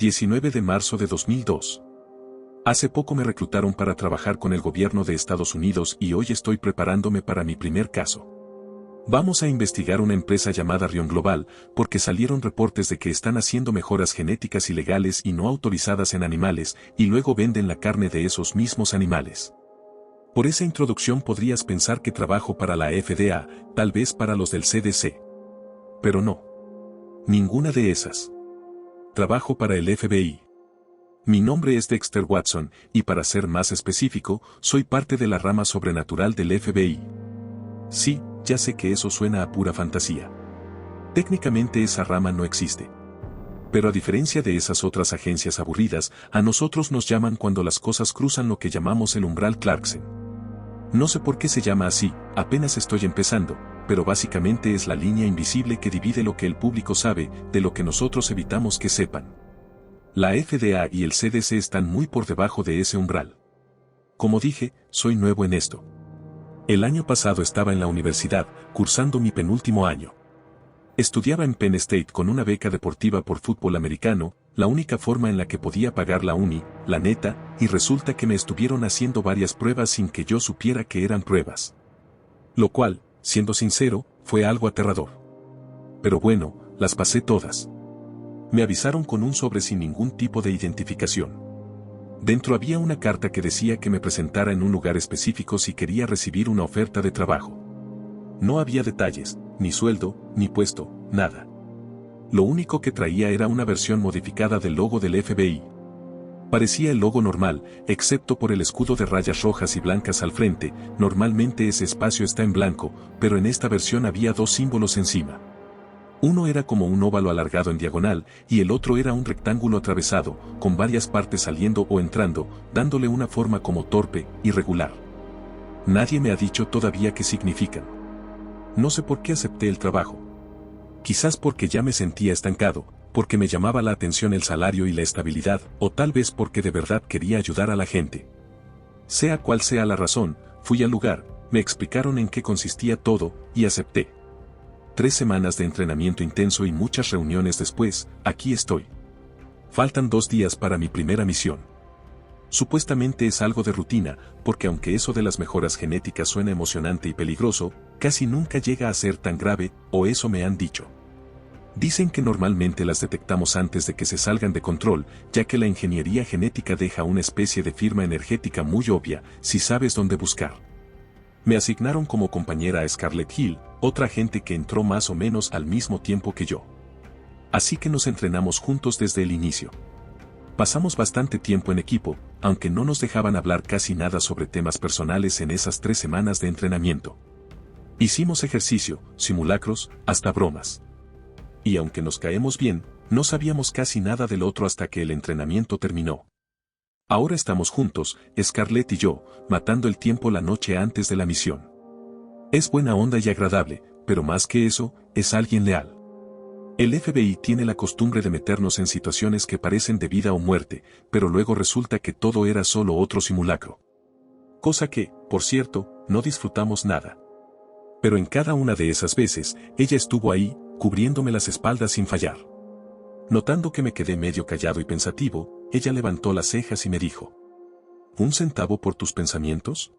19 de marzo de 2002. Hace poco me reclutaron para trabajar con el gobierno de Estados Unidos y hoy estoy preparándome para mi primer caso. Vamos a investigar una empresa llamada Rion Global, porque salieron reportes de que están haciendo mejoras genéticas ilegales y no autorizadas en animales, y luego venden la carne de esos mismos animales. Por esa introducción podrías pensar que trabajo para la FDA, tal vez para los del CDC. Pero no. Ninguna de esas. Trabajo para el FBI. Mi nombre es Dexter Watson, y para ser más específico, soy parte de la rama sobrenatural del FBI. Sí, ya sé que eso suena a pura fantasía. Técnicamente esa rama no existe. Pero a diferencia de esas otras agencias aburridas, a nosotros nos llaman cuando las cosas cruzan lo que llamamos el umbral Clarkson. No sé por qué se llama así, apenas estoy empezando, pero básicamente es la línea invisible que divide lo que el público sabe de lo que nosotros evitamos que sepan. La FDA y el CDC están muy por debajo de ese umbral. Como dije, soy nuevo en esto. El año pasado estaba en la universidad, cursando mi penúltimo año. Estudiaba en Penn State con una beca deportiva por fútbol americano, la única forma en la que podía pagar la uni, la neta, y resulta que me estuvieron haciendo varias pruebas sin que yo supiera que eran pruebas. Lo cual, siendo sincero, fue algo aterrador. Pero bueno, las pasé todas. Me avisaron con un sobre sin ningún tipo de identificación. Dentro había una carta que decía que me presentara en un lugar específico si quería recibir una oferta de trabajo. No había detalles, ni sueldo, ni puesto, nada. Lo único que traía era una versión modificada del logo del FBI. Parecía el logo normal, excepto por el escudo de rayas rojas y blancas al frente. Normalmente ese espacio está en blanco, pero en esta versión había dos símbolos encima. Uno era como un óvalo alargado en diagonal, y el otro era un rectángulo atravesado, con varias partes saliendo o entrando, dándole una forma como torpe, irregular. Nadie me ha dicho todavía qué significan. No sé por qué acepté el trabajo. Quizás porque ya me sentía estancado, porque me llamaba la atención el salario y la estabilidad, o tal vez porque de verdad quería ayudar a la gente. Sea cual sea la razón, fui al lugar, me explicaron en qué consistía todo, y acepté. 3 semanas de entrenamiento intenso y muchas reuniones después, aquí estoy. Faltan 2 días para mi primera misión. Supuestamente es algo de rutina, porque aunque eso de las mejoras genéticas suena emocionante y peligroso, casi nunca llega a ser tan grave, o eso me han dicho. Dicen que normalmente las detectamos antes de que se salgan de control, ya que la ingeniería genética deja una especie de firma energética muy obvia, si sabes dónde buscar. Me asignaron como compañera a Scarlett Hill, otra agente que entró más o menos al mismo tiempo que yo. Así que nos entrenamos juntos desde el inicio. Pasamos bastante tiempo en equipo, aunque no nos dejaban hablar casi nada sobre temas personales en esas 3 semanas de entrenamiento. Hicimos ejercicio, simulacros, hasta bromas. Y aunque nos caemos bien, no sabíamos casi nada del otro hasta que el entrenamiento terminó. Ahora estamos juntos, Scarlett y yo, matando el tiempo la noche antes de la misión. Es buena onda y agradable, pero más que eso, es alguien leal. El FBI tiene la costumbre de meternos en situaciones que parecen de vida o muerte, pero luego resulta que todo era solo otro simulacro. Cosa que, por cierto, no disfrutamos nada. Pero en cada una de esas veces, ella estuvo ahí, cubriéndome las espaldas sin fallar. Notando que me quedé medio callado y pensativo, ella levantó las cejas y me dijo: ¿1 centavo por tus pensamientos?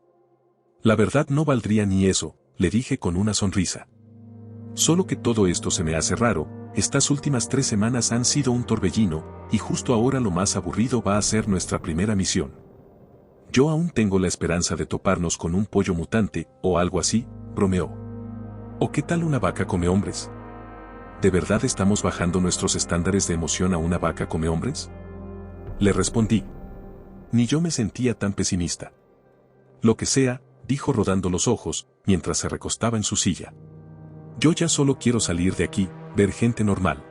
La verdad no valdría ni eso, le dije con una sonrisa. Solo que todo esto se me hace raro, estas últimas 3 semanas han sido un torbellino, y justo ahora lo más aburrido va a ser nuestra primera misión. Yo aún tengo la esperanza de toparnos con un pollo mutante, o algo así, bromeó. ¿O qué tal una vaca come hombres? ¿De verdad estamos bajando nuestros estándares de emoción a una vaca come hombres? Le respondí. Ni yo me sentía tan pesimista. Lo que sea, dijo rodando los ojos, mientras se recostaba en su silla. Yo ya solo quiero salir de aquí, ver gente normal.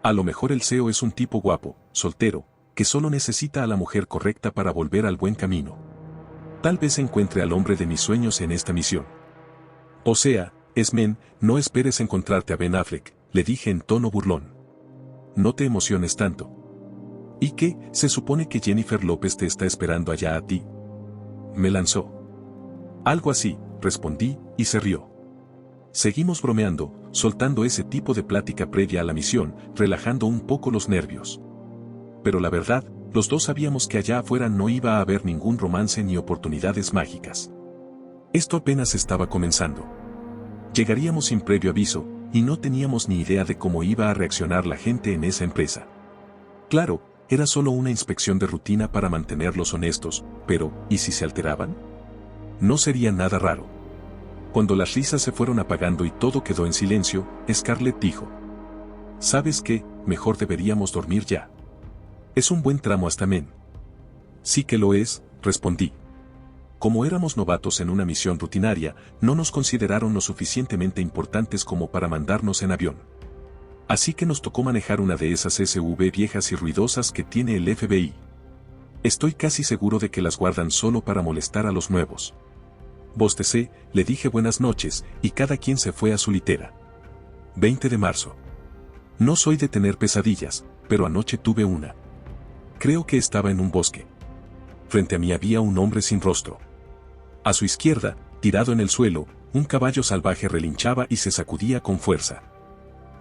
A lo mejor el CEO es un tipo guapo, soltero, que solo necesita a la mujer correcta para volver al buen camino. Tal vez encuentre al hombre de mis sueños en esta misión. O sea, Esmen, no esperes encontrarte a Ben Affleck, le dije en tono burlón. No te emociones tanto. ¿Y qué? Se supone que Jennifer López te está esperando allá a ti. Me lanzó. Algo así, respondí, y se rió. Seguimos bromeando, soltando ese tipo de plática previa a la misión, relajando un poco los nervios. pero la verdad, los dos sabíamos que allá afuera no iba a haber ningún romance ni oportunidades mágicas. Esto apenas estaba comenzando. Llegaríamos sin previo aviso, y no teníamos ni idea de cómo iba a reaccionar la gente en esa empresa. Claro, era solo una inspección de rutina para mantenerlos honestos, pero, ¿y si se alteraban? No sería nada raro. Cuando las risas se fueron apagando y todo quedó en silencio, Scarlett dijo: ¿Sabes qué? Mejor deberíamos dormir ya. Es un buen tramo hasta Men. Sí que lo es, respondí. Como éramos novatos en una misión rutinaria, no nos consideraron lo suficientemente importantes como para mandarnos en avión. Así que nos tocó manejar una de esas SUV viejas y ruidosas que tiene el FBI. Estoy casi seguro de que las guardan solo para molestar a los nuevos. Bostecé, le dije buenas noches, y cada quien se fue a su litera. 20 de marzo. No soy de tener pesadillas, pero anoche tuve una. Creo que estaba en un bosque. Frente a mí había un hombre sin rostro. A su izquierda, tirado en el suelo, un caballo salvaje relinchaba y se sacudía con fuerza.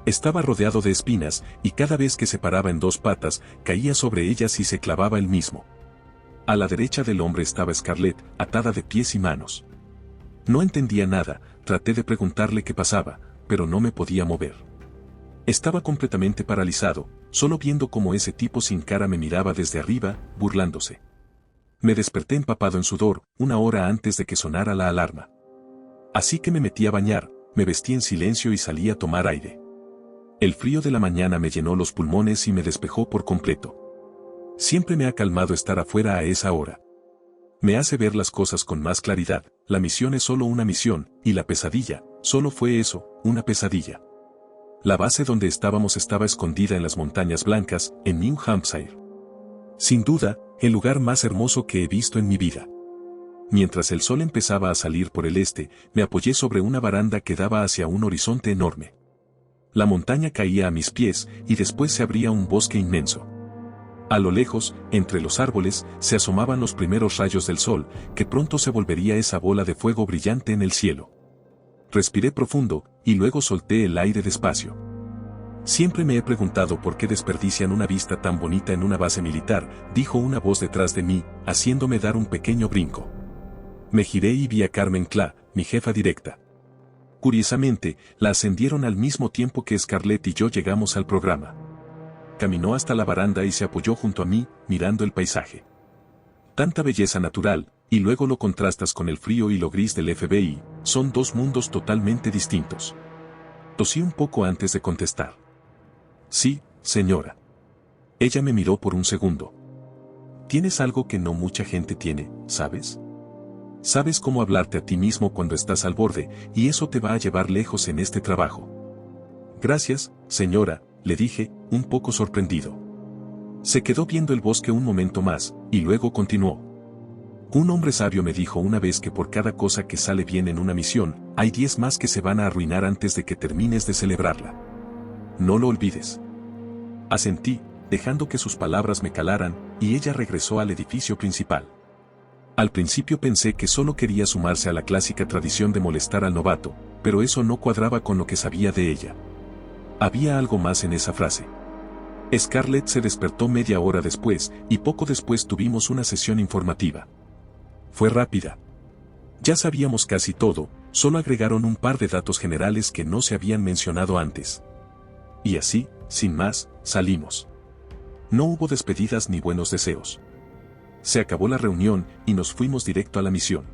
Estaba rodeado de espinas, y cada vez que se paraba en dos patas, caía sobre ellas y se clavaba él mismo. A la derecha del hombre estaba Scarlett, atada de pies y manos. No entendía nada, traté de preguntarle qué pasaba, pero no me podía mover. Estaba completamente paralizado, solo viendo cómo ese tipo sin cara me miraba desde arriba, burlándose. Me desperté empapado en sudor, 1 hora antes de que sonara la alarma. Así que me metí a bañar, me vestí en silencio y salí a tomar aire. El frío de la mañana me llenó los pulmones y me despejó por completo. Siempre me ha calmado estar afuera a esa hora. Me hace ver las cosas con más claridad. La misión es solo una misión, y la pesadilla, solo fue eso, una pesadilla. La base donde estábamos estaba escondida en las montañas blancas, en New Hampshire. Sin duda, el lugar más hermoso que he visto en mi vida. Mientras el sol empezaba a salir por el este, me apoyé sobre una baranda que daba hacia un horizonte enorme. La montaña caía a mis pies, y después se abría un bosque inmenso. A lo lejos, entre los árboles, se asomaban los primeros rayos del sol, que pronto se volvería esa bola de fuego brillante en el cielo. Respiré profundo, y luego solté el aire despacio. Siempre me he preguntado por qué desperdician una vista tan bonita en una base militar, dijo una voz detrás de mí, haciéndome dar un pequeño brinco. Me giré y vi a Carmen Cla, mi jefa directa. Curiosamente, la ascendieron al mismo tiempo que Scarlett y yo llegamos al programa. Caminó hasta la baranda y se apoyó junto a mí, mirando el paisaje. Tanta belleza natural, y luego lo contrastas con el frío y lo gris del FBI, son dos mundos totalmente distintos. Tosí un poco antes de contestar. Sí, señora. Ella me miró por un segundo. Tienes algo que no mucha gente tiene, ¿sabes? Sabes cómo hablarte a ti mismo cuando estás al borde, y eso te va a llevar lejos en este trabajo. Gracias, señora, le dije, un poco sorprendido. Se quedó viendo el bosque un momento más, y luego continuó. Un hombre sabio me dijo una vez que por cada cosa que sale bien en una misión, hay 10 más que se van a arruinar antes de que termines de celebrarla. No lo olvides. Asentí, dejando que sus palabras me calaran, y ella regresó al edificio principal. Al principio pensé que solo quería sumarse a la clásica tradición de molestar al novato, pero eso no cuadraba con lo que sabía de ella. Había algo más en esa frase. Scarlett se despertó media hora después, y poco después tuvimos una sesión informativa. Fue rápida. Ya sabíamos casi todo, solo agregaron un par de datos generales que no se habían mencionado antes. Y así, sin más, salimos. No hubo despedidas ni buenos deseos. Se acabó la reunión y nos fuimos directo a la misión.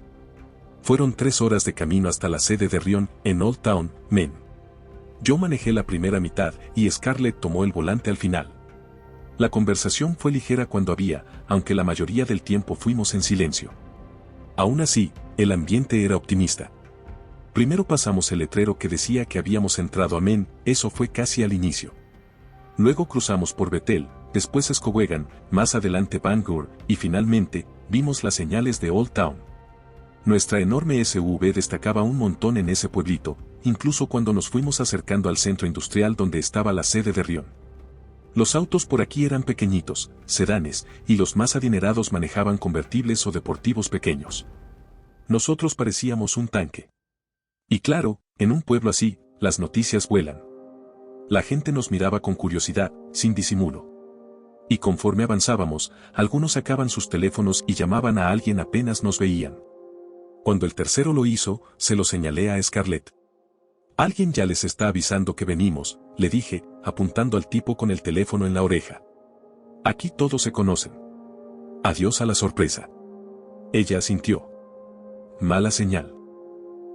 Fueron 3 horas de camino hasta la sede de Rion, en Old Town, Men. Yo manejé la primera mitad y Scarlett tomó el volante al final. La conversación fue ligera cuando había, aunque la mayoría del tiempo fuimos en silencio. Aún así, el ambiente era optimista. Primero pasamos el letrero que decía que habíamos entrado a Men, eso fue casi al inicio. Luego cruzamos por Bethel, después Skowhegan, más adelante Bangor, y finalmente, vimos las señales de Old Town. Nuestra enorme SUV destacaba un montón en ese pueblito, incluso cuando nos fuimos acercando al centro industrial donde estaba la sede de Rion. Los autos por aquí eran pequeñitos, sedanes, y los más adinerados manejaban convertibles o deportivos pequeños. Nosotros parecíamos un tanque. Y claro, en un pueblo así, las noticias vuelan. La gente nos miraba con curiosidad, sin disimulo. Y conforme avanzábamos, algunos sacaban sus teléfonos y llamaban a alguien apenas nos veían. Cuando el tercero lo hizo, se lo señalé a Scarlett. Alguien ya les está avisando que venimos, le dije, apuntando al tipo con el teléfono en la oreja. Aquí todos se conocen. Adiós a la sorpresa. Ella asintió. Mala señal.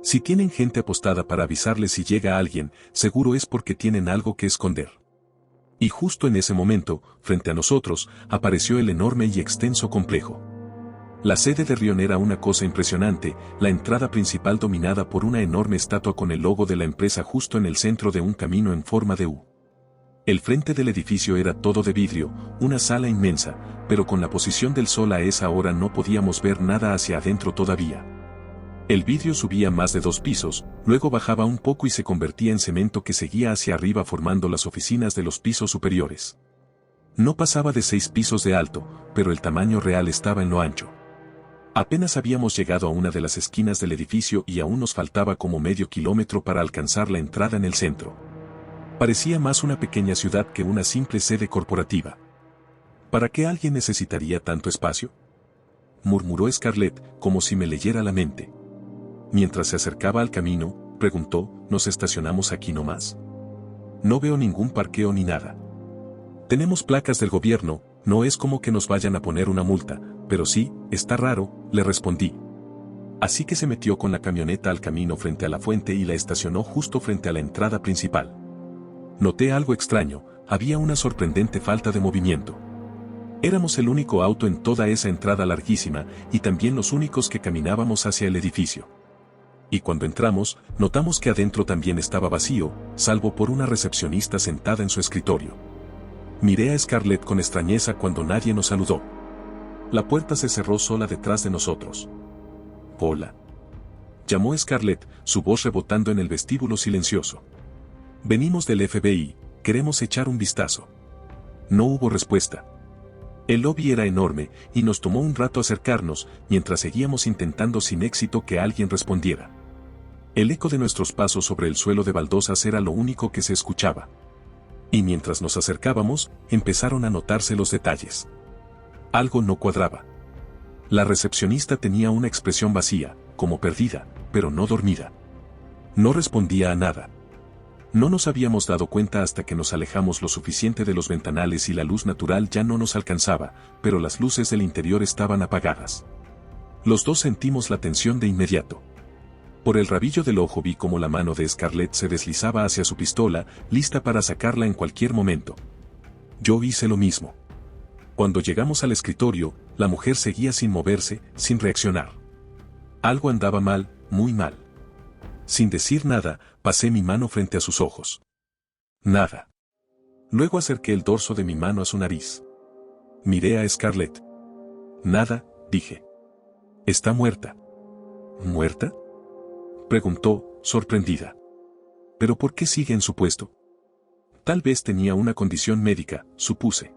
Si tienen gente apostada para avisarles si llega alguien, seguro es porque tienen algo que esconder. Y justo en ese momento, frente a nosotros, apareció el enorme y extenso complejo. La sede de Rion era una cosa impresionante, la entrada principal dominada por una enorme estatua con el logo de la empresa justo en el centro de un camino en forma de U. El frente del edificio era todo de vidrio, una sala inmensa, pero con la posición del sol a esa hora no podíamos ver nada hacia adentro todavía. El vidrio subía más de 2 pisos, luego bajaba un poco y se convertía en cemento que seguía hacia arriba formando las oficinas de los pisos superiores. No pasaba de 6 pisos de alto, pero el tamaño real estaba en lo ancho. Apenas habíamos llegado a una de las esquinas del edificio y aún nos faltaba como medio kilómetro para alcanzar la entrada en el centro. Parecía más una pequeña ciudad que una simple sede corporativa. ¿Para qué alguien necesitaría tanto espacio?, murmuró Scarlett, como si me leyera la mente. Mientras se acercaba al camino, preguntó, ¿nos estacionamos aquí nomás? No veo ningún parqueo ni nada. Tenemos placas del gobierno, no es como que nos vayan a poner una multa, pero sí, está raro, le respondí. Así que se metió con la camioneta al camino frente a la fuente y la estacionó justo frente a la entrada principal. Noté algo extraño, había una sorprendente falta de movimiento. Éramos el único auto en toda esa entrada larguísima y también los únicos que caminábamos hacia el edificio. Y cuando entramos, notamos que adentro también estaba vacío, salvo por una recepcionista sentada en su escritorio. Miré a Scarlett con extrañeza cuando nadie nos saludó. La puerta se cerró sola detrás de nosotros. «Hola», llamó Scarlett, su voz rebotando en el vestíbulo silencioso. «Venimos del FBI, queremos echar un vistazo». No hubo respuesta. El lobby era enorme, y nos tomó un rato acercarnos, mientras seguíamos intentando sin éxito que alguien respondiera. El eco de nuestros pasos sobre el suelo de baldosas era lo único que se escuchaba. Y mientras nos acercábamos, empezaron a notarse los detalles. Algo no cuadraba. La recepcionista tenía una expresión vacía, como perdida, pero no dormida. No respondía a nada. No nos habíamos dado cuenta hasta que nos alejamos lo suficiente de los ventanales y la luz natural ya no nos alcanzaba, pero las luces del interior estaban apagadas. Los dos sentimos la tensión de inmediato. Por el rabillo del ojo vi cómo la mano de Scarlett se deslizaba hacia su pistola, lista para sacarla en cualquier momento. Yo hice lo mismo. Cuando llegamos al escritorio, la mujer seguía sin moverse, sin reaccionar. Algo andaba mal, muy mal. Sin decir nada, pasé mi mano frente a sus ojos. Nada. Luego acerqué el dorso de mi mano a su nariz. Miré a Scarlett. Nada, dije. Está muerta. ¿Muerta?, preguntó, sorprendida. ¿Pero por qué sigue en su puesto? Tal vez tenía una condición médica, supuse.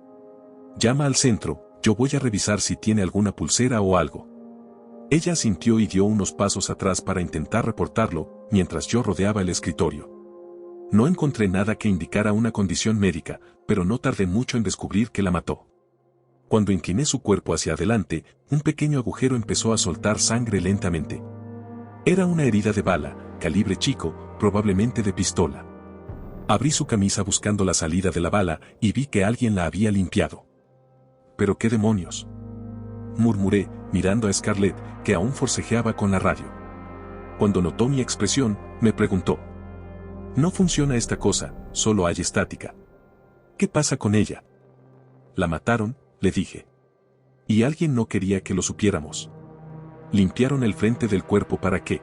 Llama al centro, yo voy a revisar si tiene alguna pulsera o algo. Ella asintió y dio unos pasos atrás para intentar reportarlo, mientras yo rodeaba el escritorio. No encontré nada que indicara una condición médica, pero no tardé mucho en descubrir que la mató. Cuando incliné su cuerpo hacia adelante, un pequeño agujero empezó a soltar sangre lentamente. Era una herida de bala, calibre chico, probablemente de pistola. Abrí su camisa buscando la salida de la bala y vi que alguien la había limpiado. ¿Pero qué demonios?, murmuré, mirando a Scarlett, que aún forcejeaba con la radio. Cuando notó mi expresión, me preguntó. «No funciona esta cosa, solo hay estática. ¿Qué pasa con ella?». «La mataron», le dije. «Y alguien no quería que lo supiéramos. Limpiaron el frente del cuerpo para qué».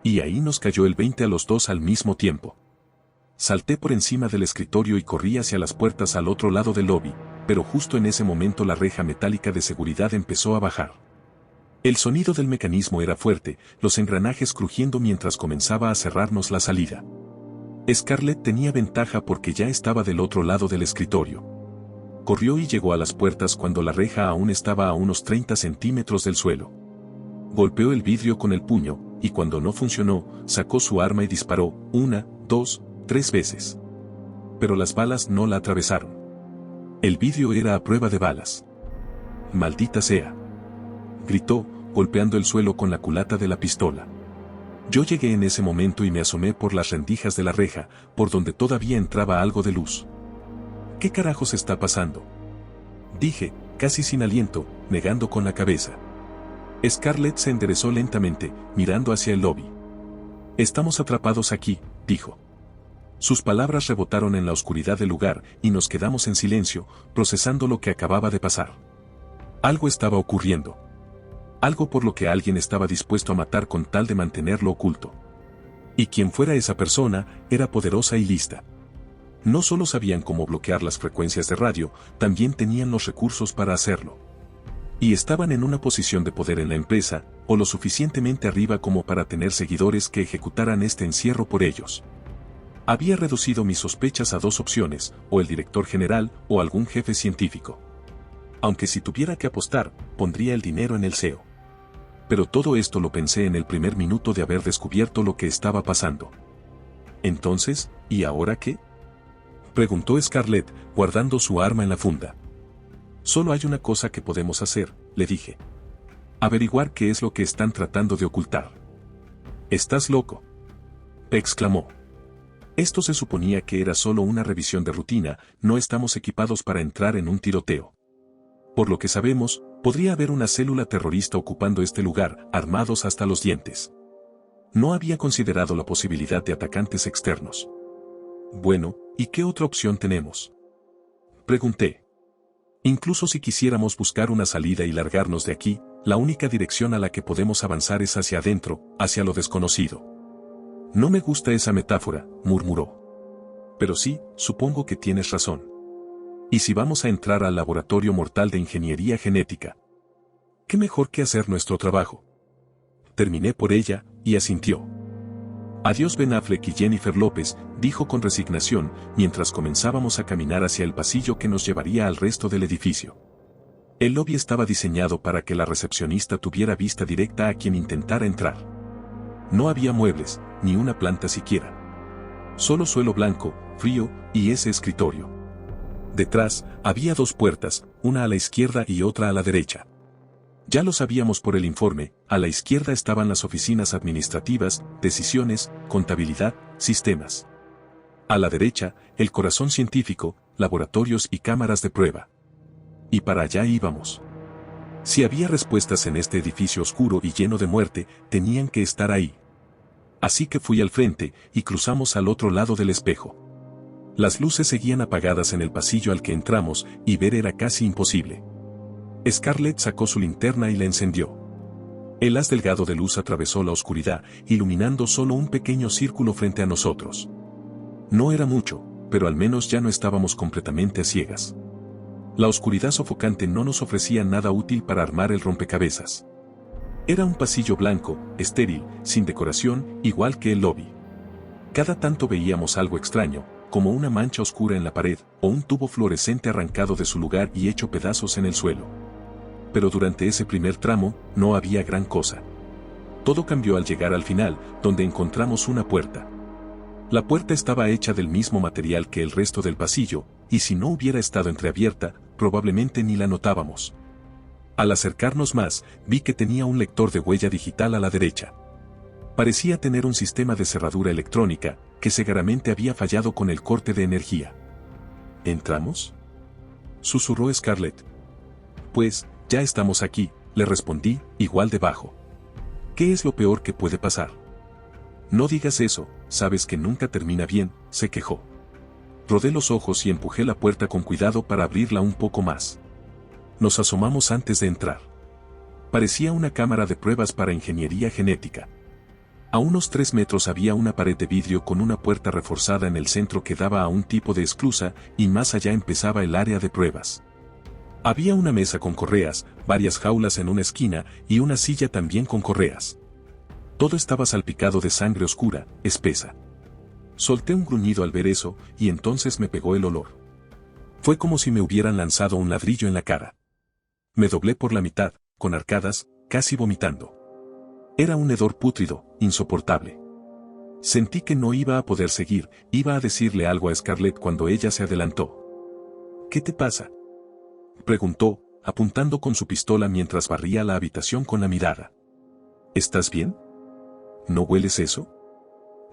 Y ahí nos cayó el 20 a los dos al mismo tiempo. Salté por encima del escritorio y corrí hacia las puertas al otro lado del lobby, pero justo en ese momento la reja metálica de seguridad empezó a bajar. El sonido del mecanismo era fuerte, los engranajes crujiendo mientras comenzaba a cerrarnos la salida. Scarlett tenía ventaja porque ya estaba del otro lado del escritorio. Corrió y llegó a las puertas cuando la reja aún estaba a unos 30 centímetros del suelo. Golpeó el vidrio con el puño, y cuando no funcionó, sacó su arma y disparó, 1, 2, 3 veces. Pero las balas no la atravesaron. El vidrio era a prueba de balas. «Maldita sea», gritó, golpeando el suelo con la culata de la pistola. Yo llegué en ese momento y me asomé por las rendijas de la reja, por donde todavía entraba algo de luz. «¿Qué carajos está pasando?», dije, casi sin aliento, negando con la cabeza. Scarlett se enderezó lentamente, mirando hacia el lobby. «Estamos atrapados aquí», dijo. Sus palabras rebotaron en la oscuridad del lugar y nos quedamos en silencio, procesando lo que acababa de pasar. Algo estaba ocurriendo. Algo por lo que alguien estaba dispuesto a matar con tal de mantenerlo oculto. Y quien fuera esa persona, era poderosa y lista. No solo sabían cómo bloquear las frecuencias de radio, también tenían los recursos para hacerlo. Y estaban en una posición de poder en la empresa, o lo suficientemente arriba como para tener seguidores que ejecutaran este encierro por ellos. Había reducido mis sospechas a dos opciones, o el director general, o algún jefe científico. Aunque si tuviera que apostar, pondría el dinero en el CEO. Pero todo esto lo pensé en el primer minuto de haber descubierto lo que estaba pasando. Entonces, ¿y ahora qué?, preguntó Scarlett, guardando su arma en la funda. Solo hay una cosa que podemos hacer, le dije. Averiguar qué es lo que están tratando de ocultar. ¿Estás loco?, exclamó. Esto se suponía que era solo una revisión de rutina, no estamos equipados para entrar en un tiroteo. Por lo que sabemos, podría haber una célula terrorista ocupando este lugar, armados hasta los dientes. No había considerado la posibilidad de atacantes externos. Bueno, ¿y qué otra opción tenemos?, pregunté. Incluso si quisiéramos buscar una salida y largarnos de aquí, la única dirección a la que podemos avanzar es hacia adentro, hacia lo desconocido. No me gusta esa metáfora, murmuró. Pero sí, supongo que tienes razón. ¿Y si vamos a entrar al laboratorio mortal de ingeniería genética? ¿Qué mejor que hacer nuestro trabajo? Terminé por ella, y asintió. Adiós Ben Affleck y Jennifer López, dijo con resignación, mientras comenzábamos a caminar hacia el pasillo que nos llevaría al resto del edificio. El lobby estaba diseñado para que la recepcionista tuviera vista directa a quien intentara entrar. No había muebles, ni una planta siquiera. Solo suelo blanco, frío, y ese escritorio. Detrás, había dos puertas, una a la izquierda y otra a la derecha. Ya lo sabíamos por el informe, a la izquierda estaban las oficinas administrativas, decisiones, contabilidad, sistemas. A la derecha, el corazón científico, laboratorios y cámaras de prueba. Y para allá íbamos. Si había respuestas en este edificio oscuro y lleno de muerte, tenían que estar ahí. Así que fui al frente, y cruzamos al otro lado del espejo. Las luces seguían apagadas en el pasillo al que entramos, y ver era casi imposible. Scarlett sacó su linterna y la encendió. El haz delgado de luz atravesó la oscuridad, iluminando solo un pequeño círculo frente a nosotros. No era mucho, pero al menos ya no estábamos completamente a ciegas. La oscuridad sofocante no nos ofrecía nada útil para armar el rompecabezas. Era un pasillo blanco, estéril, sin decoración, igual que el lobby. Cada tanto veíamos algo extraño, como una mancha oscura en la pared, o un tubo fluorescente arrancado de su lugar y hecho pedazos en el suelo. Pero durante ese primer tramo, no había gran cosa. Todo cambió al llegar al final, donde encontramos una puerta. La puerta estaba hecha del mismo material que el resto del pasillo, y si no hubiera estado entreabierta, probablemente ni la notábamos. Al acercarnos más, vi que tenía un lector de huella digital a la derecha. Parecía tener un sistema de cerradura electrónica, que seguramente había fallado con el corte de energía. ¿Entramos?, susurró Scarlett. Pues, ya estamos aquí, le respondí, igual de bajo. ¿Qué es lo peor que puede pasar? No digas eso, sabes que nunca termina bien, se quejó. Rodé los ojos y empujé la puerta con cuidado para abrirla un poco más. Nos asomamos antes de entrar. Parecía una cámara de pruebas para ingeniería genética. A unos 3 metros había una pared de vidrio con una puerta reforzada en el centro que daba a un tipo de esclusa, y más allá empezaba el área de pruebas. Había una mesa con correas, varias jaulas en una esquina, y una silla también con correas. Todo estaba salpicado de sangre oscura, espesa. Solté un gruñido al ver eso, y entonces me pegó el olor. Fue como si me hubieran lanzado un ladrillo en la cara. Me doblé por la mitad, con arcadas, casi vomitando. Era un hedor pútrido, insoportable. Sentí que no iba a poder seguir, iba a decirle algo a Scarlett cuando ella se adelantó. ¿Qué te pasa?, preguntó, apuntando con su pistola mientras barría la habitación con la mirada. ¿Estás bien? ¿No hueles eso?,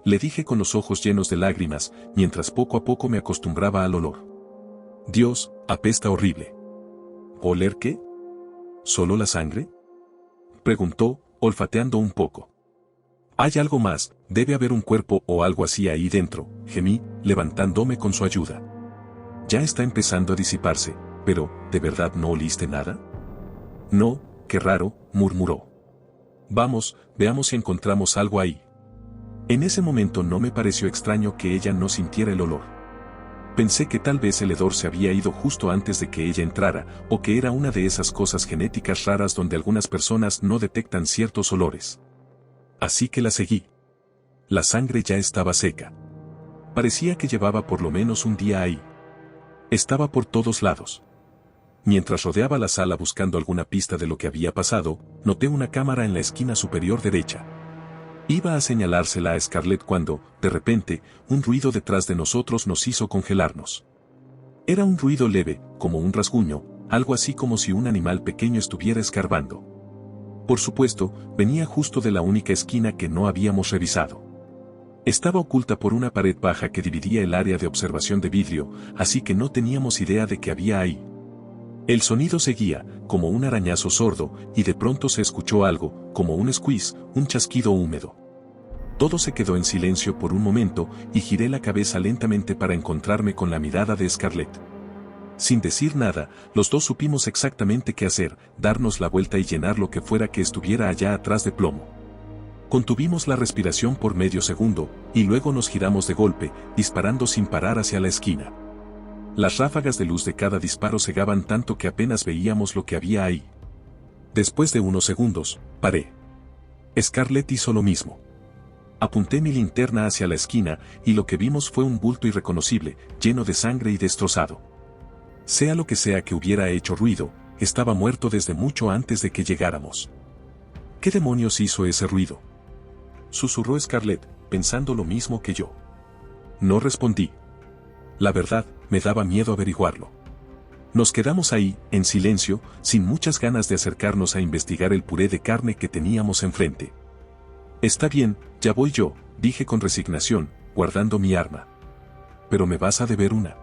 le dije con los ojos llenos de lágrimas, mientras poco a poco me acostumbraba al olor. Dios, apesta horrible. ¿Oler qué? ¿Solo la sangre?, preguntó, olfateando un poco. Hay algo más, debe haber un cuerpo o algo así ahí dentro, gemí, levantándome con su ayuda. Ya está empezando a disiparse, pero, ¿de verdad no oliste nada? No, qué raro, murmuró. Vamos, veamos si encontramos algo ahí. En ese momento no me pareció extraño que ella no sintiera el olor. Pensé que tal vez el hedor se había ido justo antes de que ella entrara, o que era una de esas cosas genéticas raras donde algunas personas no detectan ciertos olores. Así que la seguí. La sangre ya estaba seca. Parecía que llevaba por lo menos un día ahí. Estaba por todos lados. Mientras rodeaba la sala buscando alguna pista de lo que había pasado, noté una cámara en la esquina superior derecha. Iba a señalársela a Scarlett cuando, de repente, un ruido detrás de nosotros nos hizo congelarnos. Era un ruido leve, como un rasguño, algo así como si un animal pequeño estuviera escarbando. Por supuesto, venía justo de la única esquina que no habíamos revisado. Estaba oculta por una pared baja que dividía el área de observación de vidrio, así que no teníamos idea de qué había ahí. El sonido seguía, como un arañazo sordo, y de pronto se escuchó algo, como un squeeze, un chasquido húmedo. Todo se quedó en silencio por un momento, y giré la cabeza lentamente para encontrarme con la mirada de Scarlett. Sin decir nada, los dos supimos exactamente qué hacer, darnos la vuelta y llenar lo que fuera que estuviera allá atrás de plomo. Contuvimos la respiración por medio segundo, y luego nos giramos de golpe, disparando sin parar hacia la esquina. Las ráfagas de luz de cada disparo cegaban tanto que apenas veíamos lo que había ahí. Después de unos segundos, paré. Scarlett hizo lo mismo. Apunté mi linterna hacia la esquina, y lo que vimos fue un bulto irreconocible, lleno de sangre y destrozado. Sea lo que sea que hubiera hecho ruido, estaba muerto desde mucho antes de que llegáramos. ¿Qué demonios hizo ese ruido?, susurró Scarlett, pensando lo mismo que yo. No respondí. La verdad, me daba miedo averiguarlo. Nos quedamos ahí, en silencio, sin muchas ganas de acercarnos a investigar el puré de carne que teníamos enfrente. Está bien, ya voy yo, dije con resignación, guardando mi arma. Pero me vas a deber una.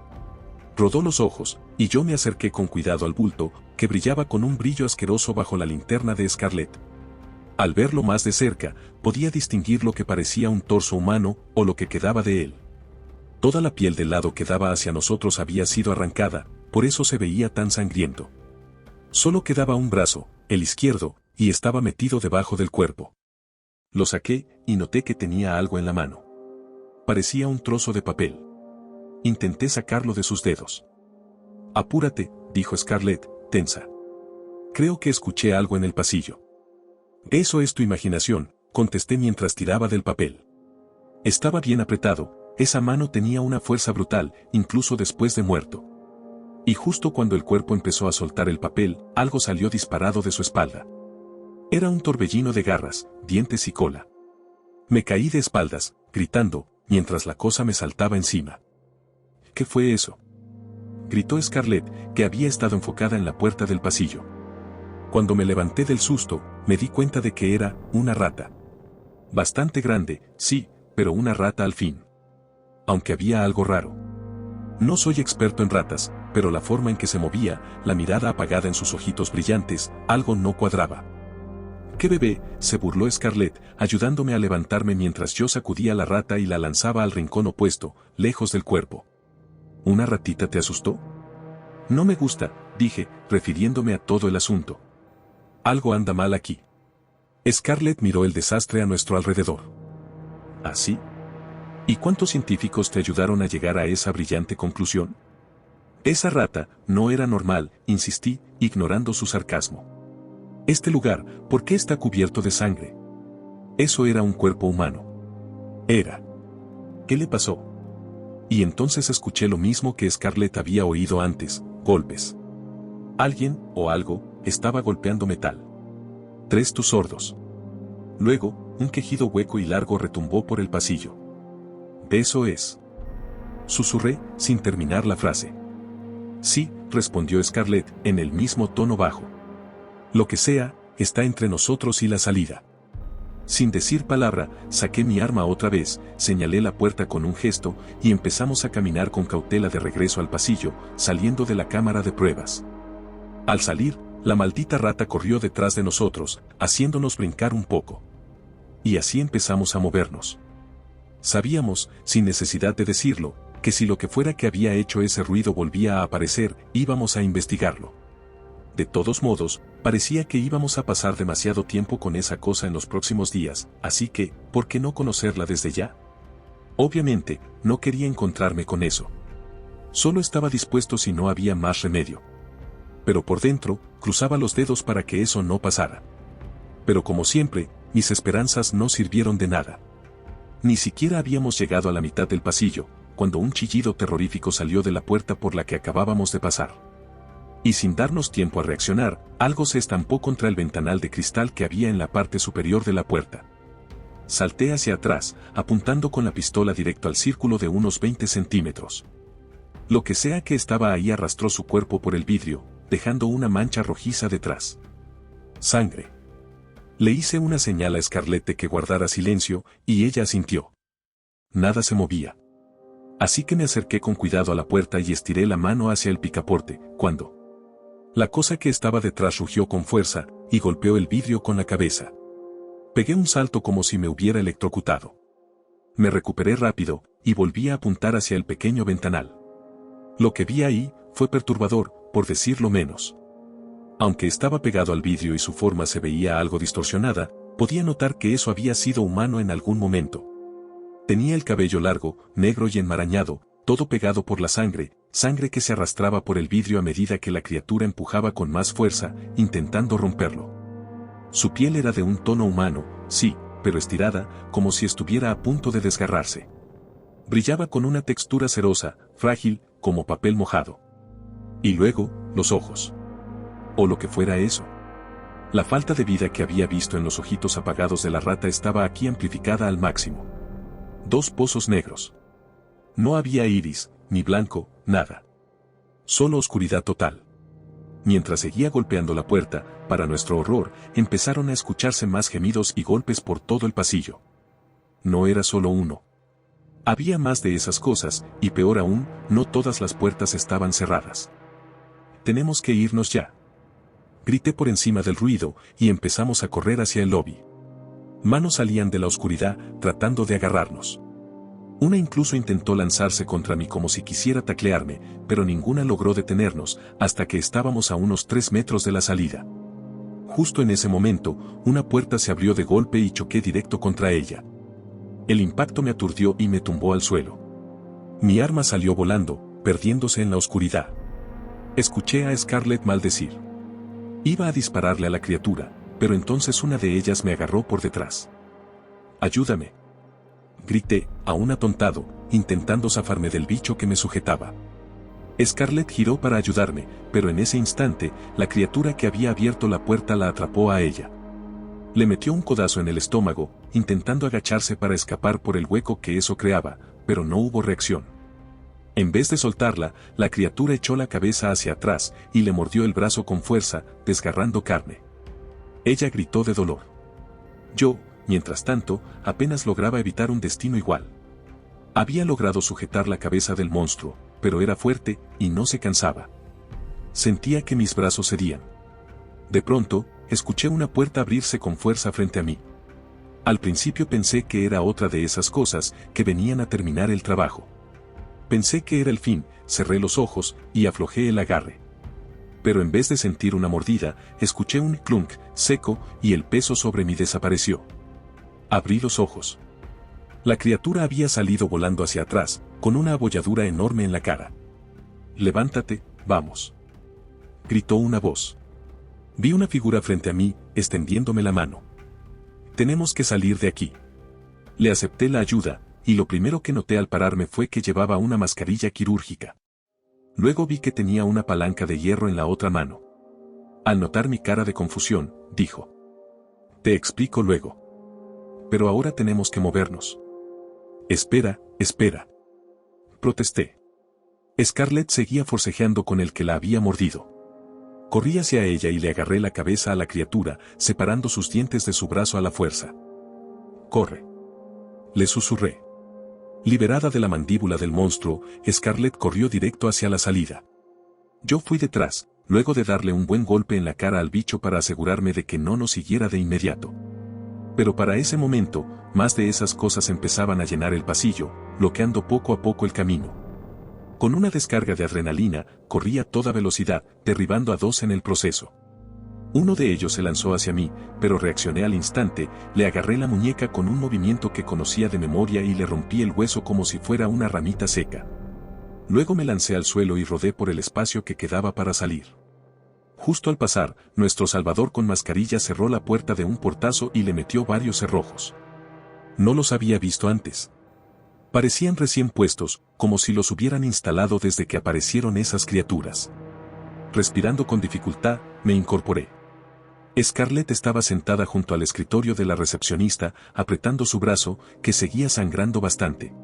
Rodó los ojos, y yo me acerqué con cuidado al bulto, que brillaba con un brillo asqueroso bajo la linterna de Scarlett. Al verlo más de cerca, podía distinguir lo que parecía un torso humano, o lo que quedaba de él. Toda la piel del lado que daba hacia nosotros había sido arrancada, por eso se veía tan sangriento. Solo quedaba un brazo, el izquierdo, y estaba metido debajo del cuerpo. Lo saqué, y noté que tenía algo en la mano. Parecía un trozo de papel. Intenté sacarlo de sus dedos. Apúrate, dijo Scarlett, tensa. Creo que escuché algo en el pasillo. Eso es tu imaginación, contesté mientras tiraba del papel. Estaba bien apretado, esa mano tenía una fuerza brutal, incluso después de muerto. Y justo cuando el cuerpo empezó a soltar el papel, algo salió disparado de su espalda. Era un torbellino de garras, dientes y cola. Me caí de espaldas, gritando, mientras la cosa me saltaba encima. ¿Qué fue eso?, gritó Scarlett, que había estado enfocada en la puerta del pasillo. Cuando me levanté del susto, me di cuenta de que era una rata. Bastante grande, sí, pero una rata al fin. Aunque había algo raro. No soy experto en ratas, pero la forma en que se movía, la mirada apagada en sus ojitos brillantes, algo no cuadraba. ¡Qué bebé!, se burló Scarlett, ayudándome a levantarme mientras yo sacudía la rata y la lanzaba al rincón opuesto, lejos del cuerpo. ¿Una ratita te asustó? No me gusta, dije, refiriéndome a todo el asunto. Algo anda mal aquí. Scarlett miró el desastre a nuestro alrededor. ¿Ah, sí? ¿Y cuántos científicos te ayudaron a llegar a esa brillante conclusión? Esa rata no era normal, insistí, ignorando su sarcasmo. Este lugar, ¿por qué está cubierto de sangre? Eso era un cuerpo humano. Era. ¿Qué le pasó? Y entonces escuché lo mismo que Scarlett había oído antes, golpes. Alguien, o algo, estaba golpeando metal. 3 tus sordos. Luego, un quejido hueco y largo retumbó por el pasillo. Eso es. Susurré, sin terminar la frase. Sí, respondió Scarlett, en el mismo tono bajo. Lo que sea, está entre nosotros y la salida. Sin decir palabra, saqué mi arma otra vez, señalé la puerta con un gesto, y empezamos a caminar con cautela de regreso al pasillo, saliendo de la cámara de pruebas. Al salir, la maldita rata corrió detrás de nosotros, haciéndonos brincar un poco. Y así empezamos a movernos. Sabíamos, sin necesidad de decirlo, que si lo que fuera que había hecho ese ruido volvía a aparecer, íbamos a investigarlo. De todos modos, parecía que íbamos a pasar demasiado tiempo con esa cosa en los próximos días, así que, ¿por qué no conocerla desde ya? Obviamente, no quería encontrarme con eso. Solo estaba dispuesto si no había más remedio. Pero por dentro, cruzaba los dedos para que eso no pasara. Pero como siempre, mis esperanzas no sirvieron de nada. Ni siquiera habíamos llegado a la mitad del pasillo, cuando un chillido terrorífico salió de la puerta por la que acabábamos de pasar. Y sin darnos tiempo a reaccionar, algo se estampó contra el ventanal de cristal que había en la parte superior de la puerta. Salté hacia atrás, apuntando con la pistola directo al círculo de unos 20 centímetros. Lo que sea que estaba ahí arrastró su cuerpo por el vidrio, dejando una mancha rojiza detrás. Sangre. Le hice una señal a Scarlett de que guardara silencio, y ella asintió. Nada se movía. Así que me acerqué con cuidado a la puerta y estiré la mano hacia el picaporte, cuando la cosa que estaba detrás rugió con fuerza, y golpeó el vidrio con la cabeza. Pegué un salto como si me hubiera electrocutado. Me recuperé rápido, y volví a apuntar hacia el pequeño ventanal. Lo que vi ahí, fue perturbador, por decirlo menos. Aunque estaba pegado al vidrio y su forma se veía algo distorsionada, podía notar que eso había sido humano en algún momento. Tenía el cabello largo, negro y enmarañado, todo pegado por la sangre que se arrastraba por el vidrio a medida que la criatura empujaba con más fuerza, intentando romperlo. Su piel era de un tono humano, sí, pero estirada, como si estuviera a punto de desgarrarse. Brillaba con una textura cerosa, frágil, como papel mojado. Y luego, los ojos. O lo que fuera eso. La falta de vida que había visto en los ojitos apagados de la rata estaba aquí amplificada al máximo. 2 pozos negros. No había iris, ni blanco, nada. Solo oscuridad total. Mientras seguía golpeando la puerta, para nuestro horror, empezaron a escucharse más gemidos y golpes por todo el pasillo. No era solo uno. Había más de esas cosas, y peor aún, no todas las puertas estaban cerradas. Tenemos que irnos ya. Grité por encima del ruido, y empezamos a correr hacia el lobby. Manos salían de la oscuridad, tratando de agarrarnos. Una incluso intentó lanzarse contra mí como si quisiera taclearme, pero ninguna logró detenernos, hasta que estábamos a unos 3 metros de la salida. Justo en ese momento, una puerta se abrió de golpe y choqué directo contra ella. El impacto me aturdió y me tumbó al suelo. Mi arma salió volando, perdiéndose en la oscuridad. Escuché a Scarlett maldecir. Iba a dispararle a la criatura, pero entonces una de ellas me agarró por detrás. «¡Ayúdame!», grité, aún atontado, intentando zafarme del bicho que me sujetaba. Scarlett giró para ayudarme, pero en ese instante, la criatura que había abierto la puerta la atrapó a ella. Le metió un codazo en el estómago, intentando agacharse para escapar por el hueco que eso creaba, pero no hubo reacción. En vez de soltarla, la criatura echó la cabeza hacia atrás y le mordió el brazo con fuerza, desgarrando carne. Ella gritó de dolor. Yo, mientras tanto, apenas lograba evitar un destino igual. Había logrado sujetar la cabeza del monstruo, pero era fuerte, y no se cansaba. Sentía que mis brazos cedían. De pronto, escuché una puerta abrirse con fuerza frente a mí. Al principio pensé que era otra de esas cosas que venían a terminar el trabajo. Pensé que era el fin, cerré los ojos y aflojé el agarre. Pero en vez de sentir una mordida, escuché un clunk seco y el peso sobre mí desapareció. Abrí los ojos. La criatura había salido volando hacia atrás, con una abolladura enorme en la cara. «Levántate, vamos», gritó una voz. Vi una figura frente a mí, extendiéndome la mano. «Tenemos que salir de aquí». Le acepté la ayuda, y lo primero que noté al pararme fue que llevaba una mascarilla quirúrgica. Luego vi que tenía una palanca de hierro en la otra mano. Al notar mi cara de confusión, dijo: «Te explico luego. Pero ahora tenemos que movernos». «Espera, espera», protesté. Scarlett seguía forcejeando con el que la había mordido. Corrí hacia ella y le agarré la cabeza a la criatura, separando sus dientes de su brazo a la fuerza. «Corre», le susurré. Liberada de la mandíbula del monstruo, Scarlett corrió directo hacia la salida. Yo fui detrás, luego de darle un buen golpe en la cara al bicho para asegurarme de que no nos siguiera de inmediato. Pero para ese momento, más de esas cosas empezaban a llenar el pasillo, bloqueando poco a poco el camino. Con una descarga de adrenalina, corrí a toda velocidad, derribando a 2 en el proceso. Uno de ellos se lanzó hacia mí, pero reaccioné al instante, le agarré la muñeca con un movimiento que conocía de memoria y le rompí el hueso como si fuera una ramita seca. Luego me lancé al suelo y rodé por el espacio que quedaba para salir. Justo al pasar, nuestro salvador con mascarilla cerró la puerta de un portazo y le metió varios cerrojos. No los había visto antes. Parecían recién puestos, como si los hubieran instalado desde que aparecieron esas criaturas. Respirando con dificultad, me incorporé. Scarlett estaba sentada junto al escritorio de la recepcionista, apretando su brazo, que seguía sangrando bastante.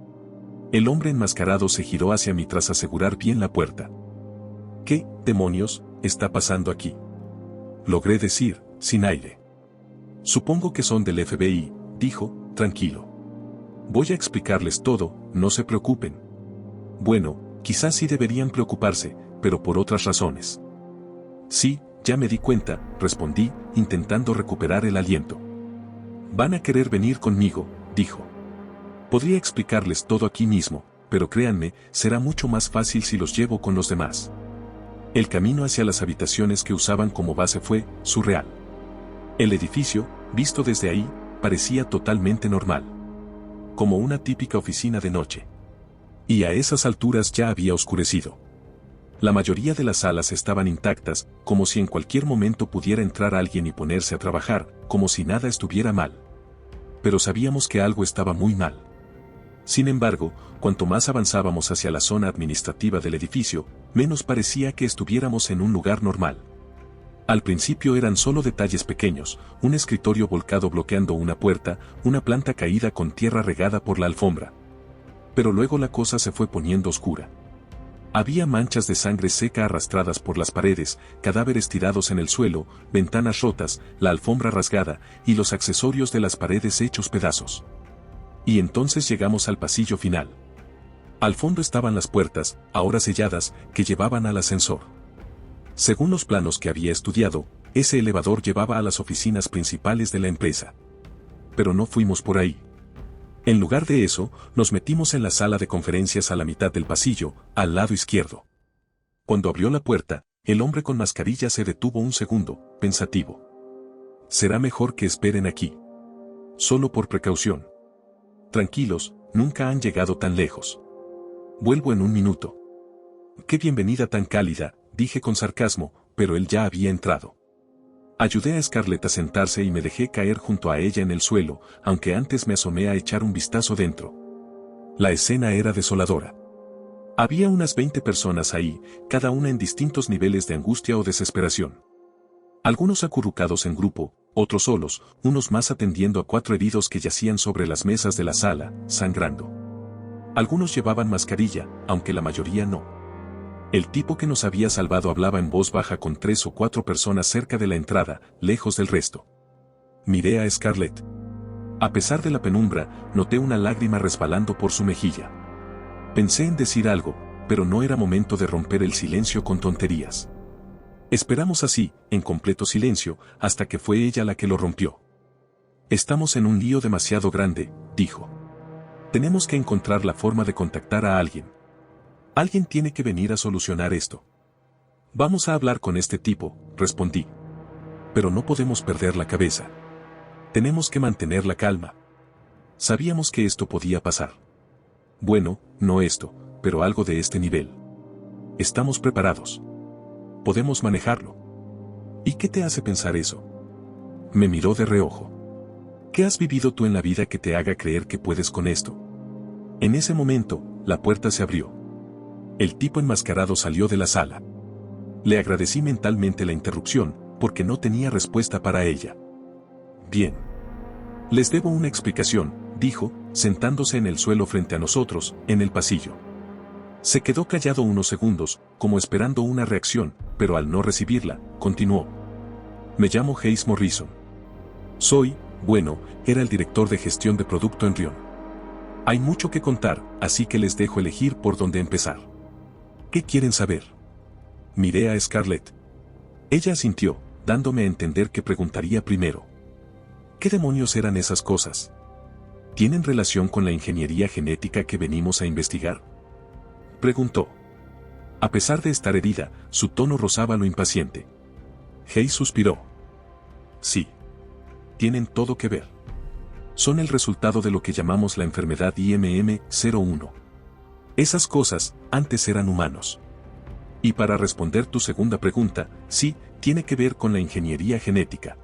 El hombre enmascarado se giró hacia mí tras asegurar bien la puerta. «¿Qué, demonios, está pasando aquí?», logré decir, sin aire. «Supongo que son del FBI», dijo, tranquilo. «Voy a explicarles todo, no se preocupen». «Bueno, quizás sí deberían preocuparse, pero por otras razones». «Sí, ya me di cuenta», respondí, intentando recuperar el aliento. «Van a querer venir conmigo», dijo. «Podría explicarles todo aquí mismo, pero créanme, será mucho más fácil si los llevo con los demás». El camino hacia las habitaciones que usaban como base fue surreal. El edificio, visto desde ahí, parecía totalmente normal. Como una típica oficina de noche. Y a esas alturas ya había oscurecido. La mayoría de las salas estaban intactas, como si en cualquier momento pudiera entrar alguien y ponerse a trabajar, como si nada estuviera mal. Pero sabíamos que algo estaba muy mal. Sin embargo, cuanto más avanzábamos hacia la zona administrativa del edificio, menos parecía que estuviéramos en un lugar normal. Al principio eran solo detalles pequeños, un escritorio volcado bloqueando una puerta, una planta caída con tierra regada por la alfombra. Pero luego la cosa se fue poniendo oscura. Había manchas de sangre seca arrastradas por las paredes, cadáveres tirados en el suelo, ventanas rotas, la alfombra rasgada, y los accesorios de las paredes hechos pedazos. Y entonces llegamos al pasillo final. Al fondo estaban las puertas, ahora selladas, que llevaban al ascensor. Según los planos que había estudiado, ese elevador llevaba a las oficinas principales de la empresa. Pero no fuimos por ahí. En lugar de eso, nos metimos en la sala de conferencias a la mitad del pasillo, al lado izquierdo. Cuando abrió la puerta, el hombre con mascarilla se detuvo un segundo, pensativo. «Será mejor que esperen aquí. Solo por precaución. Tranquilos, nunca han llegado tan lejos. Vuelvo en un minuto». «Qué bienvenida tan cálida», dije con sarcasmo, pero él ya había entrado. Ayudé a Scarlett a sentarse y me dejé caer junto a ella en el suelo, aunque antes me asomé a echar un vistazo dentro. La escena era desoladora. Había unas 20 personas ahí, cada una en distintos niveles de angustia o desesperación. Algunos acurrucados en grupo, otros solos, unos más atendiendo a 4 heridos que yacían sobre las mesas de la sala, sangrando. Algunos llevaban mascarilla, aunque la mayoría no. El tipo que nos había salvado hablaba en voz baja con 3 o 4 personas cerca de la entrada, lejos del resto. Miré a Scarlett. A pesar de la penumbra, noté una lágrima resbalando por su mejilla. Pensé en decir algo, pero no era momento de romper el silencio con tonterías. Esperamos así, en completo silencio, hasta que fue ella la que lo rompió. «Estamos en un lío demasiado grande», dijo. «Tenemos que encontrar la forma de contactar a alguien. Alguien tiene que venir a solucionar esto». «Vamos a hablar con este tipo», respondí. «Pero no podemos perder la cabeza. Tenemos que mantener la calma. Sabíamos que esto podía pasar. Bueno, no esto, pero algo de este nivel. Estamos preparados. Podemos manejarlo». «¿Y qué te hace pensar eso?». Me miró de reojo. «¿Qué has vivido tú en la vida que te haga creer que puedes con esto?». En ese momento, la puerta se abrió. El tipo enmascarado salió de la sala. Le agradecí mentalmente la interrupción, porque no tenía respuesta para ella. «Bien. Les debo una explicación», dijo, sentándose en el suelo frente a nosotros, en el pasillo. Se quedó callado unos segundos, como esperando una reacción, pero al no recibirla, continuó. Me llamo Hayes Morrison. Era el director de gestión de producto en Rion. Hay mucho que contar, así que les dejo elegir por dónde empezar. ¿Qué quieren saber? Miré a Scarlett. Ella asintió, dándome a entender que preguntaría primero. ¿Qué demonios eran esas cosas? ¿Tienen relación con la ingeniería genética que venimos a investigar? Preguntó. A pesar de estar herida, su tono rozaba lo impaciente. Hayes suspiró. Sí. Tienen todo que ver. Son el resultado de lo que llamamos la enfermedad IMM-01. Esas cosas, antes eran humanos. Y para responder tu segunda pregunta, sí, tiene que ver con la ingeniería genética.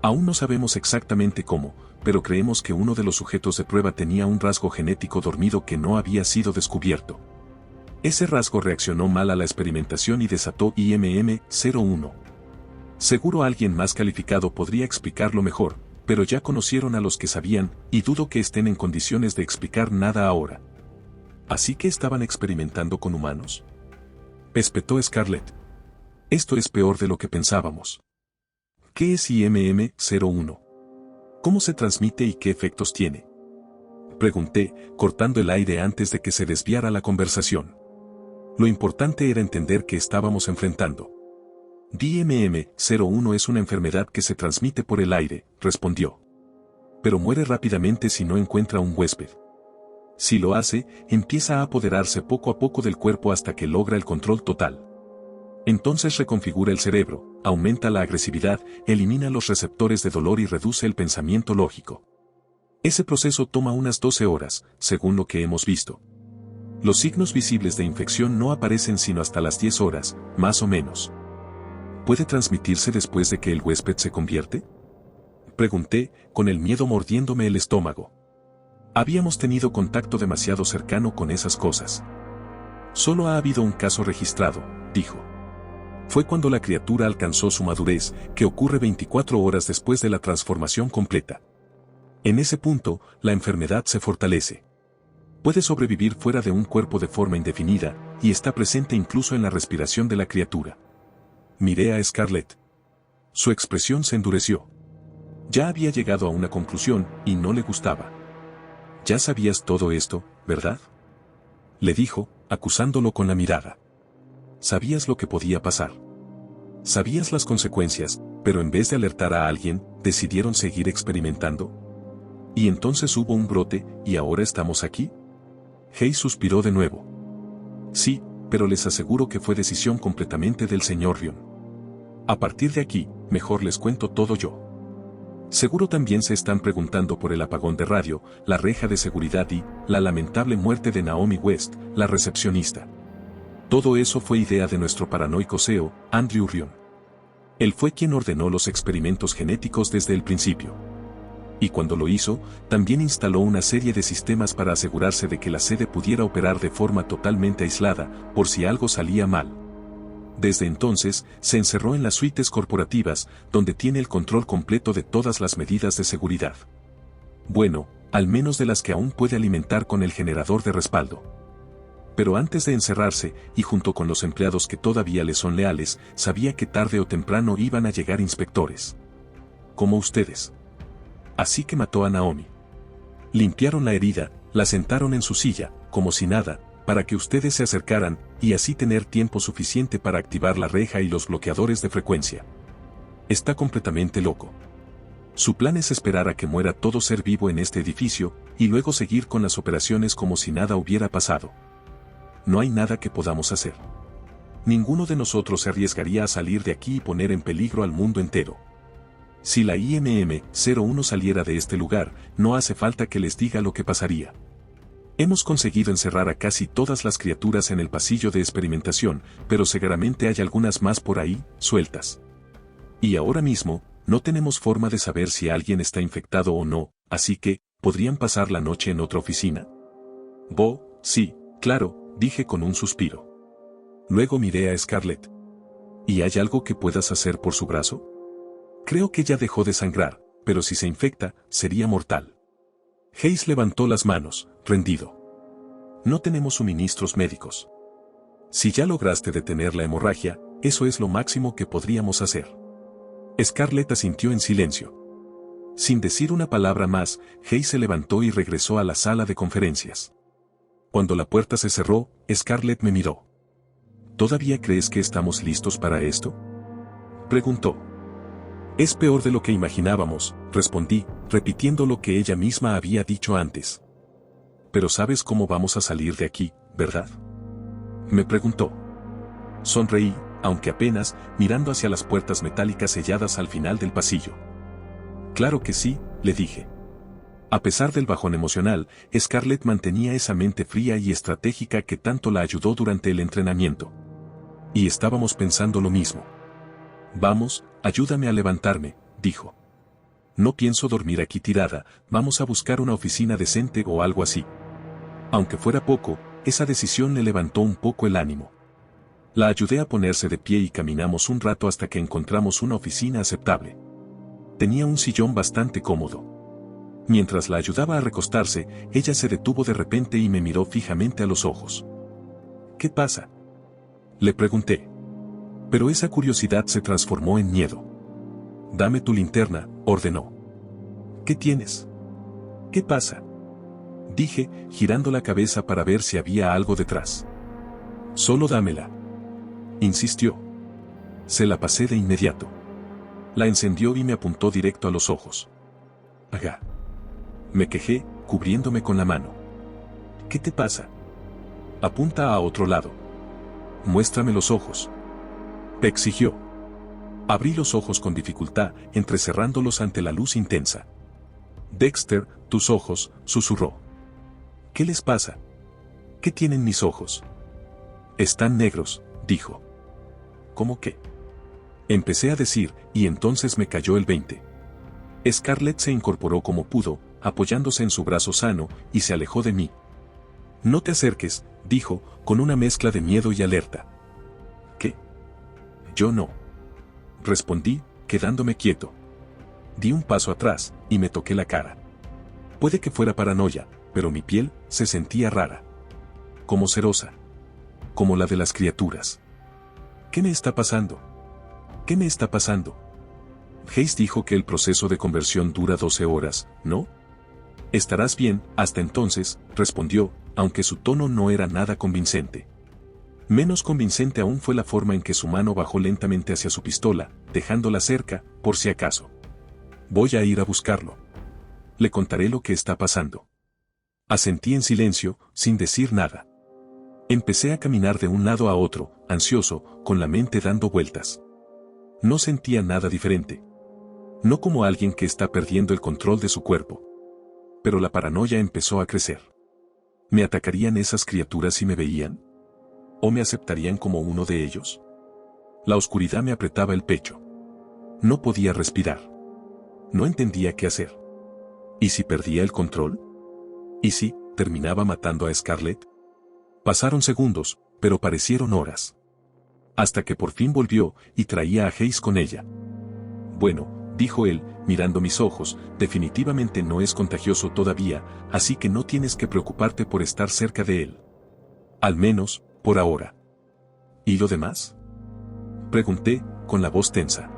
Aún no sabemos exactamente cómo, pero creemos que uno de los sujetos de prueba tenía un rasgo genético dormido que no había sido descubierto. Ese rasgo reaccionó mal a la experimentación y desató IMM-01. Seguro alguien más calificado podría explicarlo mejor, pero ya conocieron a los que sabían, y dudo que estén en condiciones de explicar nada ahora. ¿Así que estaban experimentando con humanos? Espetó Scarlett. Esto es peor de lo que pensábamos. ¿Qué es IMM-01? ¿Cómo se transmite y qué efectos tiene? Pregunté, cortando el aire antes de que se desviara la conversación. Lo importante era entender qué estábamos enfrentando. IMM-01 es una enfermedad que se transmite por el aire, respondió. Pero muere rápidamente si no encuentra un huésped. Si lo hace, empieza a apoderarse poco a poco del cuerpo hasta que logra el control total. Entonces reconfigura el cerebro, aumenta la agresividad, elimina los receptores de dolor y reduce el pensamiento lógico. Ese proceso toma unas 12 horas, según lo que hemos visto. Los signos visibles de infección no aparecen sino hasta las 10 horas, más o menos. ¿Puede transmitirse después de que el huésped se convierte? Pregunté, con el miedo mordiéndome el estómago. Habíamos tenido contacto demasiado cercano con esas cosas. Solo ha habido un caso registrado, dijo. Fue cuando la criatura alcanzó su madurez, que ocurre 24 horas después de la transformación completa. En ese punto, la enfermedad se fortalece. Puede sobrevivir fuera de un cuerpo de forma indefinida, y está presente incluso en la respiración de la criatura. Miré a Scarlett. Su expresión se endureció. Ya había llegado a una conclusión, y no le gustaba. Ya sabías todo esto, ¿verdad? Le dijo, acusándolo con la mirada. Sabías lo que podía pasar. Sabías las consecuencias, pero en vez de alertar a alguien, decidieron seguir experimentando. Y entonces hubo un brote, y ahora estamos aquí. Hayes suspiró de nuevo. Sí, pero les aseguro que fue decisión completamente del señor Rion. A partir de aquí, mejor les cuento todo yo. Seguro también se están preguntando por el apagón de radio, la reja de seguridad y la lamentable muerte de Naomi West, la recepcionista. Todo eso fue idea de nuestro paranoico CEO, Andrew Rion. Él fue quien ordenó los experimentos genéticos desde el principio. Y cuando lo hizo, también instaló una serie de sistemas para asegurarse de que la sede pudiera operar de forma totalmente aislada, por si algo salía mal. Desde entonces, se encerró en las suites corporativas, donde tiene el control completo de todas las medidas de seguridad. Bueno, al menos de las que aún puede alimentar con el generador de respaldo. Pero antes de encerrarse, y junto con los empleados que todavía le son leales, sabía que tarde o temprano iban a llegar inspectores. Como ustedes. Así que mató a Naomi. Limpiaron la herida, la sentaron en su silla, como si nada, para que ustedes se acercaran, y así tener tiempo suficiente para activar la reja y los bloqueadores de frecuencia. Está completamente loco. Su plan es esperar a que muera todo ser vivo en este edificio, y luego seguir con las operaciones como si nada hubiera pasado. No hay nada que podamos hacer. Ninguno de nosotros se arriesgaría a salir de aquí y poner en peligro al mundo entero. Si la IMM-01 saliera de este lugar, no hace falta que les diga lo que pasaría. Hemos conseguido encerrar a casi todas las criaturas en el pasillo de experimentación, pero seguramente hay algunas más por ahí, sueltas. Y ahora mismo, no tenemos forma de saber si alguien está infectado o no, así que, ¿podrían pasar la noche en otra oficina? Sí, claro, dije con un suspiro. Luego miré a Scarlett. ¿Y hay algo que puedas hacer por su brazo? Creo que ya dejó de sangrar, pero si se infecta, sería mortal. Hayes levantó las manos, rendido. No tenemos suministros médicos. Si ya lograste detener la hemorragia, eso es lo máximo que podríamos hacer. Scarlett asintió en silencio. Sin decir una palabra más, Hayes se levantó y regresó a la sala de conferencias. Cuando la puerta se cerró, Scarlett me miró. ¿Todavía crees que estamos listos para esto?, preguntó. Es peor de lo que imaginábamos, respondí, repitiendo lo que ella misma había dicho antes. Pero sabes cómo vamos a salir de aquí, ¿verdad?, me preguntó. Sonreí, aunque apenas, mirando hacia las puertas metálicas selladas al final del pasillo. Claro que sí, le dije. A pesar del bajón emocional, Scarlett mantenía esa mente fría y estratégica que tanto la ayudó durante el entrenamiento. Y estábamos pensando lo mismo. Vamos, ayúdame a levantarme, dijo. No pienso dormir aquí tirada, vamos a buscar una oficina decente o algo así. Aunque fuera poco, esa decisión le levantó un poco el ánimo. La ayudé a ponerse de pie y caminamos un rato hasta que encontramos una oficina aceptable. Tenía un sillón bastante cómodo. Mientras la ayudaba a recostarse, ella se detuvo de repente y me miró fijamente a los ojos. ¿Qué pasa?, le pregunté. Pero esa curiosidad se transformó en miedo. Dame tu linterna, ordenó. ¿Qué tienes? ¿Qué pasa?, dije, girando la cabeza para ver si había algo detrás. Solo dámela, insistió. Se la pasé de inmediato. La encendió y me apuntó directo a los ojos. Haga, me quejé, cubriéndome con la mano. ¿Qué te pasa? Apunta a otro lado. Muéstrame los ojos, exigió. Abrí los ojos con dificultad, entrecerrándolos ante la luz intensa. Dexter, tus ojos, susurró. ¿Qué les pasa? ¿Qué tienen mis ojos? Están negros, dijo. ¿Cómo qué? Empecé a decir, y entonces me cayó el 20. Scarlett se incorporó como pudo, apoyándose en su brazo sano, y se alejó de mí. No te acerques, dijo, con una mezcla de miedo y alerta. ¿Qué? Yo no, respondí, quedándome quieto. Di un paso atrás, y me toqué la cara. Puede que fuera paranoia, pero mi piel se sentía rara. Como cerosa. Como la de las criaturas. ¿Qué me está pasando? ¿Qué me está pasando? Hayes dijo que el proceso de conversión dura 12 horas, ¿no? Estarás bien, hasta entonces, respondió, aunque su tono no era nada convincente. Menos convincente aún fue la forma en que su mano bajó lentamente hacia su pistola, dejándola cerca, por si acaso. Voy a ir a buscarlo. Le contaré lo que está pasando. Asentí en silencio, sin decir nada. Empecé a caminar de un lado a otro, ansioso, con la mente dando vueltas. No sentía nada diferente. No como alguien que está perdiendo el control de su cuerpo. Pero la paranoia empezó a crecer. ¿Me atacarían esas criaturas si me veían? ¿O me aceptarían como uno de ellos? La oscuridad me apretaba el pecho. No podía respirar. No entendía qué hacer. ¿Y si perdía el control? ¿Y si terminaba matando a Scarlett? Pasaron segundos, pero parecieron horas. Hasta que por fin volvió, y traía a Hayes con ella. Bueno, dijo él, mirando mis ojos, definitivamente no es contagioso todavía, así que no tienes que preocuparte por estar cerca de él. Al menos, por ahora. ¿Y lo demás?, pregunté, con la voz tensa.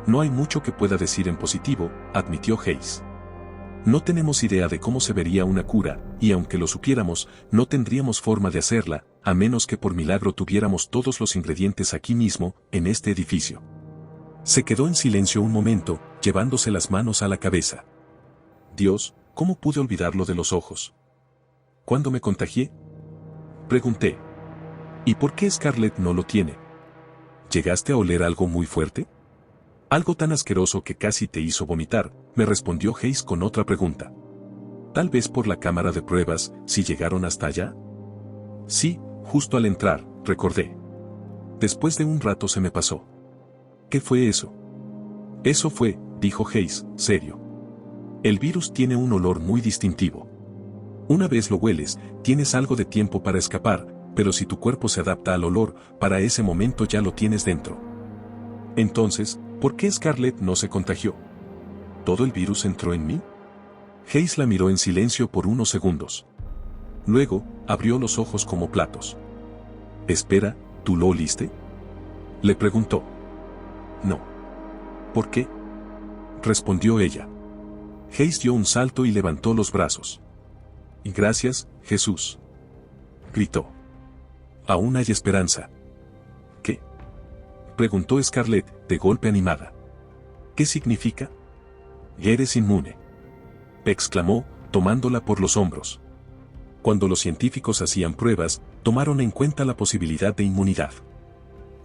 No hay mucho que pueda decir en positivo, admitió Hayes. No tenemos idea de cómo se vería una cura, y aunque lo supiéramos, no tendríamos forma de hacerla, a menos que por milagro tuviéramos todos los ingredientes aquí mismo, en este edificio. Se quedó en silencio un momento, llevándose las manos a la cabeza. Dios, ¿cómo pude olvidarlo de los ojos? ¿Cuándo me contagié?, pregunté. ¿Y por qué Scarlett no lo tiene? ¿Llegaste a oler algo muy fuerte? Algo tan asqueroso que casi te hizo vomitar, me respondió Hayes con otra pregunta. Tal vez por la cámara de pruebas, si llegaron hasta allá. Sí, justo al entrar, recordé. Después de un rato se me pasó. ¿Qué fue eso? Eso fue, dijo Hayes, serio. El virus tiene un olor muy distintivo. Una vez lo hueles, tienes algo de tiempo para escapar, pero si tu cuerpo se adapta al olor, para ese momento ya lo tienes dentro. Entonces, ¿por qué Scarlett no se contagió? ¿Todo el virus entró en mí? Hayes la miró en silencio por unos segundos. Luego, abrió los ojos como platos. Espera, ¿tú lo oliste? Le preguntó. No. ¿Por qué? Respondió ella. Hayes dio un salto y levantó los brazos. Gracias, Jesús. Gritó. Aún hay esperanza. ¿Qué? Preguntó Scarlett, de golpe animada. ¿Qué significa? Eres inmune. Exclamó, tomándola por los hombros. Cuando los científicos hacían pruebas, tomaron en cuenta la posibilidad de inmunidad.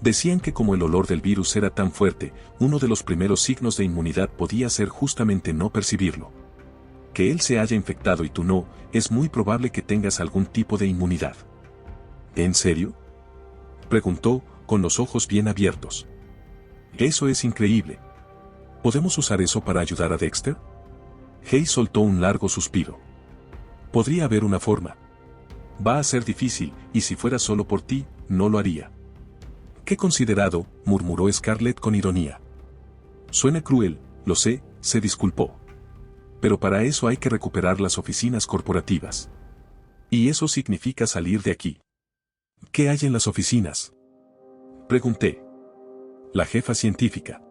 Decían que como el olor del virus era tan fuerte, uno de los primeros signos de inmunidad podía ser justamente no percibirlo. Que él se haya infectado y tú no, es muy probable que tengas algún tipo de inmunidad. ¿En serio? Preguntó, con los ojos bien abiertos. Eso es increíble. ¿Podemos usar eso para ayudar a Dexter? Hayes soltó un largo suspiro. Podría haber una forma. Va a ser difícil, y si fuera solo por ti, no lo haría. Qué considerado, murmuró Scarlett con ironía. Suena cruel, lo sé, se disculpó. Pero para eso hay que recuperar las oficinas corporativas. Y eso significa salir de aquí. ¿Qué hay en las oficinas? Pregunté. La jefa científica.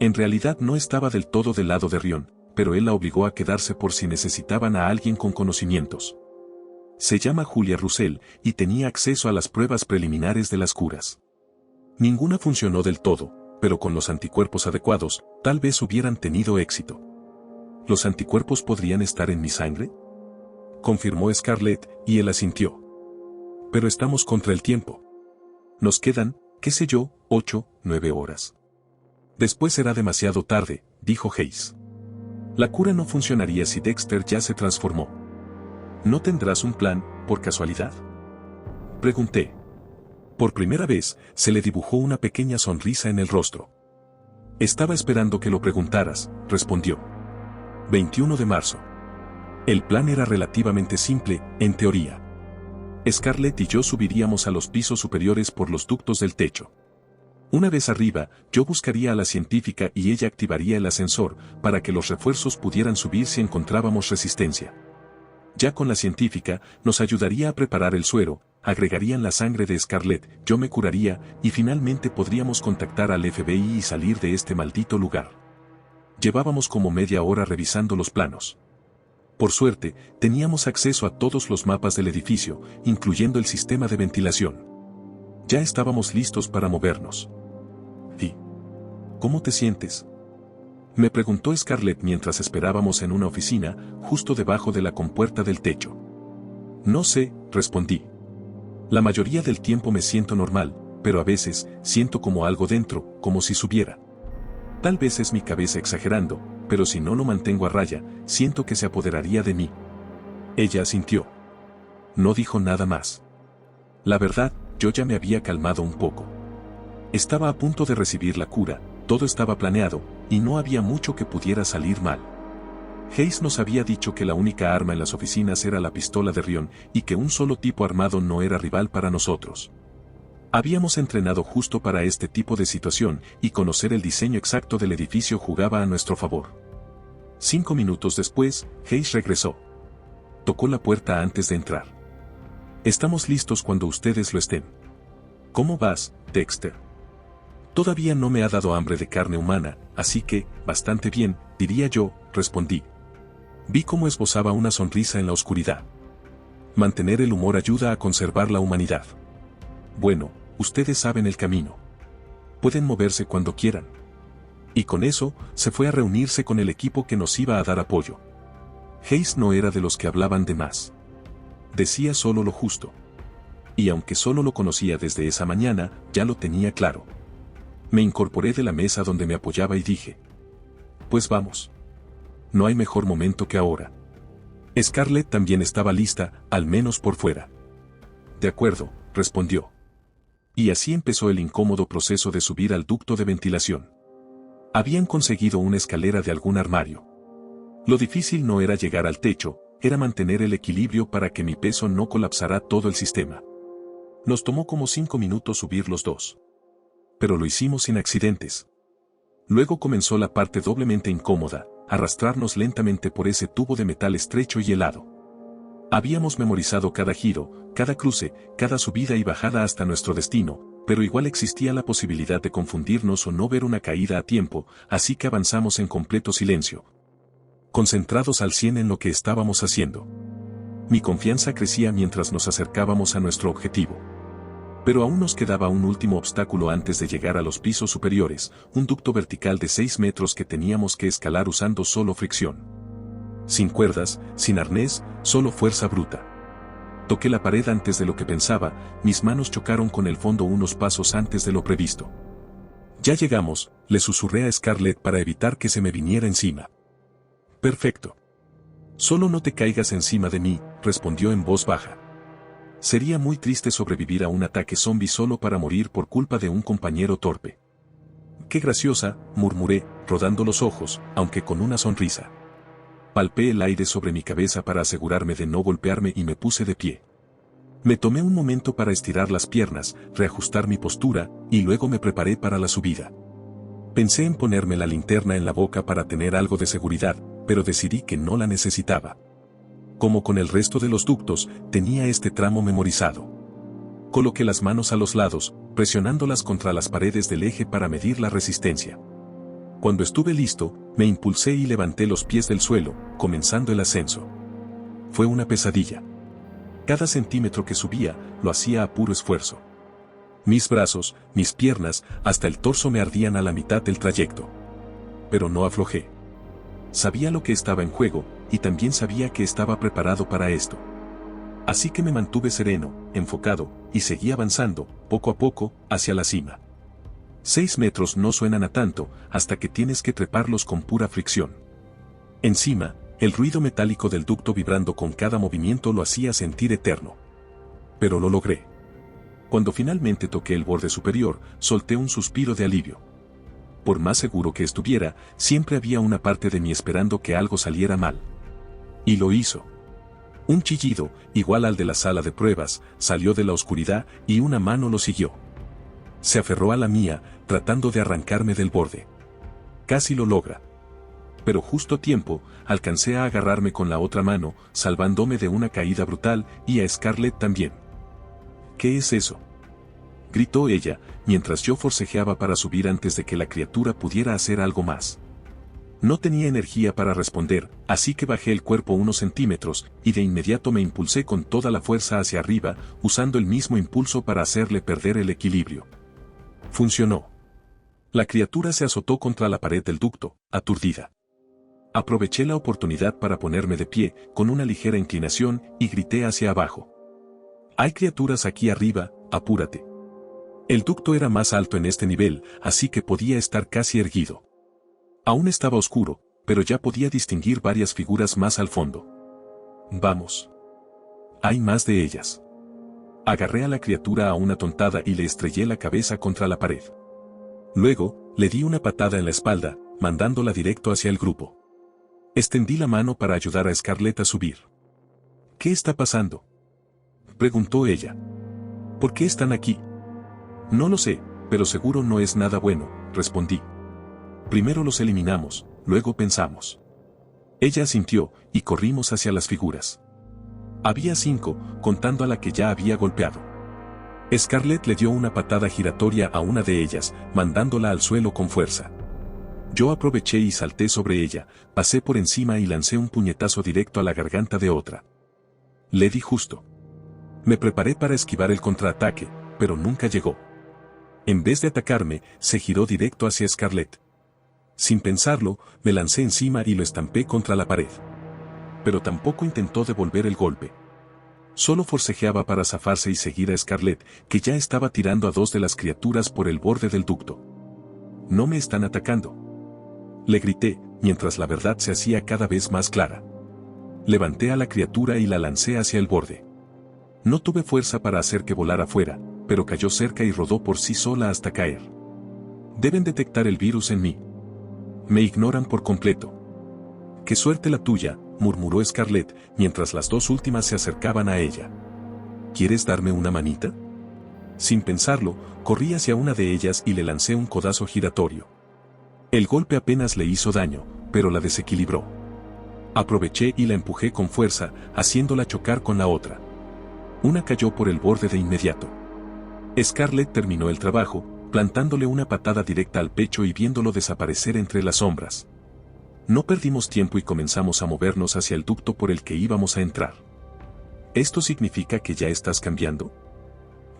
En realidad no estaba del todo del lado de Rion, pero él la obligó a quedarse por si necesitaban a alguien con conocimientos. Se llama Julia Russell y tenía acceso a las pruebas preliminares de las curas. Ninguna funcionó del todo, pero con los anticuerpos adecuados, tal vez hubieran tenido éxito. ¿Los anticuerpos podrían estar en mi sangre? Confirmó Scarlett, y él asintió. Pero estamos contra el tiempo. Nos quedan, qué sé yo, 8, 9 horas. Después será demasiado tarde, dijo Hayes. La cura no funcionaría si Dexter ya se transformó. ¿No tendrás un plan, por casualidad? Pregunté. Por primera vez, se le dibujó una pequeña sonrisa en el rostro. Estaba esperando que lo preguntaras, respondió. 21 de marzo. El plan era relativamente simple, en teoría. Scarlett y yo subiríamos a los pisos superiores por los ductos del techo. Una vez arriba, yo buscaría a la científica y ella activaría el ascensor para que los refuerzos pudieran subir si encontrábamos resistencia. Ya con la científica, nos ayudaría a preparar el suero, agregarían la sangre de Scarlett, yo me curaría, y finalmente podríamos contactar al FBI y salir de este maldito lugar. Llevábamos como media hora revisando los planos. Por suerte, teníamos acceso a todos los mapas del edificio, incluyendo el sistema de ventilación. Ya estábamos listos para movernos. ¿Y cómo te sientes? Me preguntó Scarlett mientras esperábamos en una oficina, justo debajo de la compuerta del techo. No sé, respondí. La mayoría del tiempo me siento normal, pero a veces, siento como algo dentro, como si subiera. Tal vez es mi cabeza exagerando, pero si no lo mantengo a raya, siento que se apoderaría de mí. Ella asintió. No dijo nada más. La verdad, yo ya me había calmado un poco. Estaba a punto de recibir la cura, todo estaba planeado, y no había mucho que pudiera salir mal. Hayes nos había dicho que la única arma en las oficinas era la pistola de Rion, y que un solo tipo armado no era rival para nosotros. Habíamos entrenado justo para este tipo de situación, y conocer el diseño exacto del edificio jugaba a nuestro favor. 5 minutos después, Hayes regresó. Tocó la puerta antes de entrar. Estamos listos cuando ustedes lo estén. ¿Cómo vas, Dexter? Todavía no me ha dado hambre de carne humana, así que, bastante bien, diría yo, respondí. Vi cómo esbozaba una sonrisa en la oscuridad. Mantener el humor ayuda a conservar la humanidad. Bueno, ustedes saben el camino. Pueden moverse cuando quieran. Y con eso, se fue a reunirse con el equipo que nos iba a dar apoyo. Hayes no era de los que hablaban de más. Decía solo lo justo. Y aunque solo lo conocía desde esa mañana, ya lo tenía claro. Me incorporé de la mesa donde me apoyaba y dije. Pues vamos. No hay mejor momento que ahora. Scarlett también estaba lista, al menos por fuera. De acuerdo, respondió. Y así empezó el incómodo proceso de subir al ducto de ventilación. Habían conseguido una escalera de algún armario. Lo difícil no era llegar al techo, era mantener el equilibrio para que mi peso no colapsara todo el sistema. Nos tomó como 5 minutos subir los dos. Pero lo hicimos sin accidentes. Luego comenzó la parte doblemente incómoda, arrastrarnos lentamente por ese tubo de metal estrecho y helado. Habíamos memorizado cada giro, cada cruce, cada subida y bajada hasta nuestro destino, pero igual existía la posibilidad de confundirnos o no ver una caída a tiempo, así que avanzamos en completo silencio, concentrados al 100 en lo que estábamos haciendo. Mi confianza crecía mientras nos acercábamos a nuestro objetivo. Pero aún nos quedaba un último obstáculo antes de llegar a los pisos superiores, un ducto vertical de 6 metros que teníamos que escalar usando solo fricción. Sin cuerdas, sin arnés, solo fuerza bruta. Toqué la pared antes de lo que pensaba, mis manos chocaron con el fondo unos pasos antes de lo previsto. Ya llegamos, le susurré a Scarlett para evitar que se me viniera encima. Perfecto. Solo no te caigas encima de mí, respondió en voz baja. Sería muy triste sobrevivir a un ataque zombie solo para morir por culpa de un compañero torpe. Qué graciosa, murmuré, rodando los ojos, aunque con una sonrisa. Palpé el aire sobre mi cabeza para asegurarme de no golpearme y me puse de pie. Me tomé un momento para estirar las piernas, reajustar mi postura, y luego me preparé para la subida. Pensé en ponerme la linterna en la boca para tener algo de seguridad, pero decidí que no la necesitaba. Como con el resto de los ductos, tenía este tramo memorizado. Coloqué las manos a los lados, presionándolas contra las paredes del eje para medir la resistencia. Cuando estuve listo, me impulsé y levanté los pies del suelo, comenzando el ascenso. Fue una pesadilla. Cada centímetro que subía, lo hacía a puro esfuerzo. Mis brazos, mis piernas, hasta el torso me ardían a la mitad del trayecto. Pero no aflojé. Sabía lo que estaba en juego, y también sabía que estaba preparado para esto. Así que me mantuve sereno, enfocado, y seguí avanzando, poco a poco, hacia la cima. 6 metros no suenan a tanto, hasta que tienes que treparlos con pura fricción. Encima, el ruido metálico del ducto vibrando con cada movimiento lo hacía sentir eterno. Pero lo logré. Cuando finalmente toqué el borde superior, solté un suspiro de alivio. Por más seguro que estuviera, siempre había una parte de mí esperando que algo saliera mal. Y lo hizo. Un chillido, igual al de la sala de pruebas, salió de la oscuridad y una mano lo siguió. Se aferró a la mía, tratando de arrancarme del borde. Casi lo logra. Pero justo a tiempo, alcancé a agarrarme con la otra mano, salvándome de una caída brutal, y a Scarlett también. ¿Qué es eso?, gritó ella, mientras yo forcejeaba para subir antes de que la criatura pudiera hacer algo más. No tenía energía para responder, así que bajé el cuerpo unos centímetros, y de inmediato me impulsé con toda la fuerza hacia arriba, usando el mismo impulso para hacerle perder el equilibrio. Funcionó. La criatura se azotó contra la pared del ducto, aturdida. Aproveché la oportunidad para ponerme de pie, con una ligera inclinación, y grité hacia abajo. Hay criaturas aquí arriba, apúrate. El ducto era más alto en este nivel, así que podía estar casi erguido. Aún estaba oscuro, pero ya podía distinguir varias figuras más al fondo. Vamos. Hay más de ellas. Agarré a la criatura a una tontada y le estrellé la cabeza contra la pared. Luego, le di una patada en la espalda, mandándola directo hacia el grupo. Extendí la mano para ayudar a Scarlett a subir. ¿Qué está pasando?, preguntó ella. ¿Por qué están aquí? No lo sé, pero seguro no es nada bueno, respondí. Primero los eliminamos, luego pensamos. Ella asintió, y corrimos hacia las figuras. Había 5, contando a la que ya había golpeado. Scarlett le dio una patada giratoria a una de ellas, mandándola al suelo con fuerza. Yo aproveché y salté sobre ella, pasé por encima y lancé un puñetazo directo a la garganta de otra. Le di justo. Me preparé para esquivar el contraataque, pero nunca llegó. En vez de atacarme, se giró directo hacia Scarlett. Sin pensarlo, me lancé encima y lo estampé contra la pared. Pero tampoco intentó devolver el golpe. Solo forcejeaba para zafarse y seguir a Scarlett, que ya estaba tirando a 2 de las criaturas por el borde del ducto. No me están atacando, le grité, mientras la verdad se hacía cada vez más clara. Levanté a la criatura y la lancé hacia el borde. No tuve fuerza para hacer que volara fuera, pero cayó cerca y rodó por sí sola hasta caer. Deben detectar el virus en mí. Me ignoran por completo. Qué suerte la tuya, murmuró Scarlett, mientras las 2 últimas se acercaban a ella. ¿Quieres darme una manita? Sin pensarlo, corrí hacia una de ellas y le lancé un codazo giratorio. El golpe apenas le hizo daño, pero la desequilibró. Aproveché y la empujé con fuerza, haciéndola chocar con la otra. Una cayó por el borde de inmediato. Scarlett terminó el trabajo, plantándole una patada directa al pecho y viéndolo desaparecer entre las sombras. No perdimos tiempo y comenzamos a movernos hacia el ducto por el que íbamos a entrar. ¿Esto significa que ya estás cambiando?,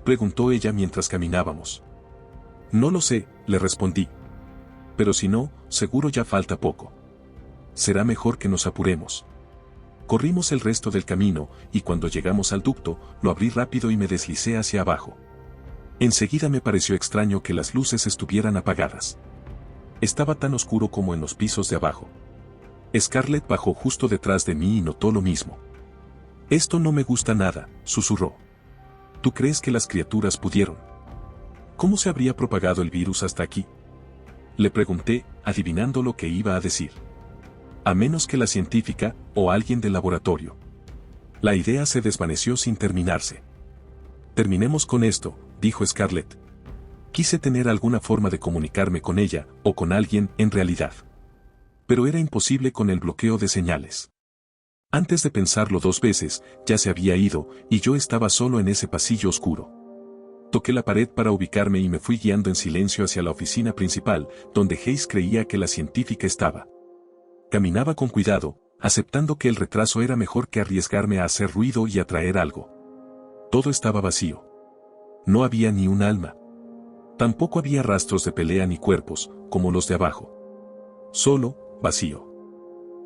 preguntó ella mientras caminábamos. No lo sé, le respondí. Pero si no, seguro ya falta poco. Será mejor que nos apuremos. Corrimos el resto del camino, y cuando llegamos al ducto, lo abrí rápido y me deslicé hacia abajo. Enseguida me pareció extraño que las luces estuvieran apagadas. Estaba tan oscuro como en los pisos de abajo. Scarlett bajó justo detrás de mí y notó lo mismo. Esto no me gusta nada, susurró. ¿Tú crees que las criaturas pudieron? ¿Cómo se habría propagado el virus hasta aquí?, le pregunté, adivinando lo que iba a decir. A menos que la científica, o alguien del laboratorio. La idea se desvaneció sin terminarse. Terminemos con esto, dijo Scarlett. Quise tener alguna forma de comunicarme con ella, o con alguien, en realidad. Pero era imposible con el bloqueo de señales. Antes de pensarlo 2 veces, ya se había ido, y yo estaba solo en ese pasillo oscuro. Toqué la pared para ubicarme y me fui guiando en silencio hacia la oficina principal, donde Hayes creía que la científica estaba. Caminaba con cuidado, aceptando que el retraso era mejor que arriesgarme a hacer ruido y atraer algo. Todo estaba vacío. No había ni un alma. Tampoco había rastros de pelea ni cuerpos, como los de abajo. Solo, vacío.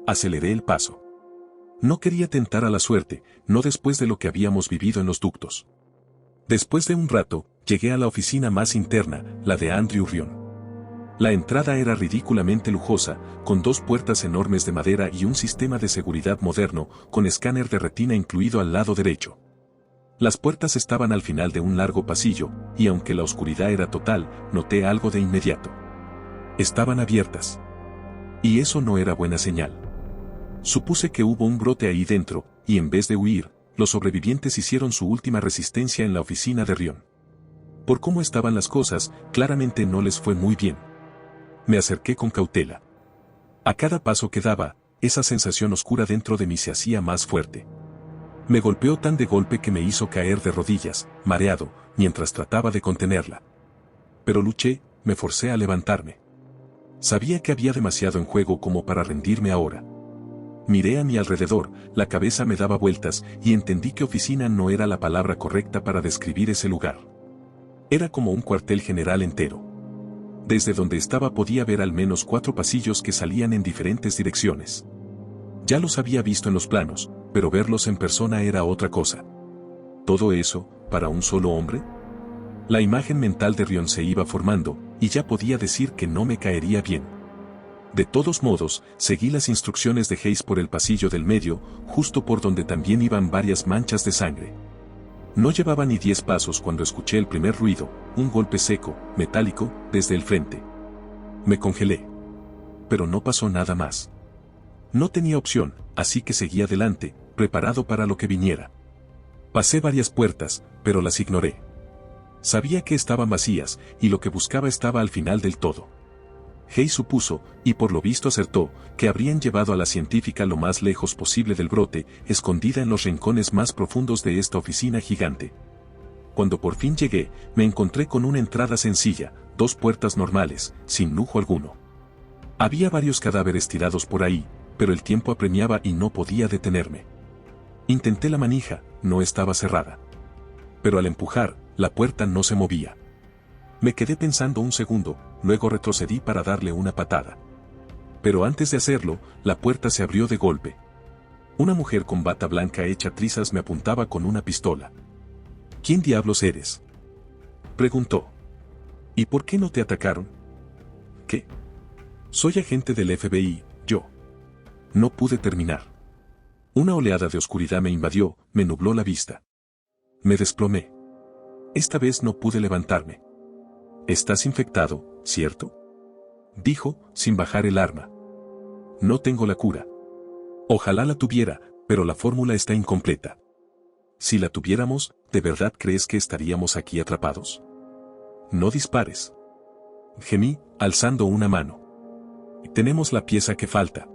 Aceleré el paso. No quería tentar a la suerte, no después de lo que habíamos vivido en los ductos. Después de un rato, llegué a la oficina más interna, la de Andrew Ryan. La entrada era ridículamente lujosa, con 2 puertas enormes de madera y un sistema de seguridad moderno, con escáner de retina incluido al lado derecho. Las puertas estaban al final de un largo pasillo, y aunque la oscuridad era total, noté algo de inmediato. Estaban abiertas. Y eso no era buena señal. Supuse que hubo un brote ahí dentro, y en vez de huir, los sobrevivientes hicieron su última resistencia en la oficina de Ryan. Por cómo estaban las cosas, claramente no les fue muy bien. Me acerqué con cautela. A cada paso que daba, esa sensación oscura dentro de mí se hacía más fuerte. Me golpeó tan de golpe que me hizo caer de rodillas, mareado, mientras trataba de contenerla. Pero luché, me forcé a levantarme. Sabía que había demasiado en juego como para rendirme ahora. Miré a mi alrededor, la cabeza me daba vueltas y entendí que oficina no era la palabra correcta para describir ese lugar. Era como un cuartel general entero. Desde donde estaba podía ver al menos 4 pasillos que salían en diferentes direcciones. Ya los había visto en los planos, pero verlos en persona era otra cosa. ¿Todo eso, para un solo hombre? La imagen mental de Ryan se iba formando, y ya podía decir que no me caería bien. De todos modos, seguí las instrucciones de Hayes por el pasillo del medio, justo por donde también iban varias manchas de sangre. No llevaba ni 10 pasos cuando escuché el primer ruido, un golpe seco, metálico, desde el frente. Me congelé. Pero no pasó nada más. No tenía opción, así que seguí adelante, preparado para lo que viniera. Pasé varias puertas, pero las ignoré. Sabía que estaban vacías, y lo que buscaba estaba al final del todo. Hayes supuso, y por lo visto acertó, que habrían llevado a la científica lo más lejos posible del brote, escondida en los rincones más profundos de esta oficina gigante. Cuando por fin llegué, me encontré con una entrada sencilla, 2 puertas normales, sin lujo alguno. Había varios cadáveres tirados por ahí, pero el tiempo apremiaba y no podía detenerme. Intenté la manija, no estaba cerrada. Pero al empujar, la puerta no se movía. Me quedé pensando un segundo, luego retrocedí para darle una patada. Pero antes de hacerlo, la puerta se abrió de golpe. Una mujer con bata blanca hecha trizas me apuntaba con una pistola. ¿Quién diablos eres?, preguntó. ¿Y por qué no te atacaron? ¿Qué? Soy agente del FBI, yo. No pude terminar. Una oleada de oscuridad me invadió, me nubló la vista. Me desplomé. Esta vez no pude levantarme. «Estás infectado, ¿cierto?», dijo, sin bajar el arma. «No tengo la cura. Ojalá la tuviera, pero la fórmula está incompleta. Si la tuviéramos, ¿de verdad crees que estaríamos aquí atrapados?». «No dispares», gemí, alzando una mano. «Tenemos la pieza que falta».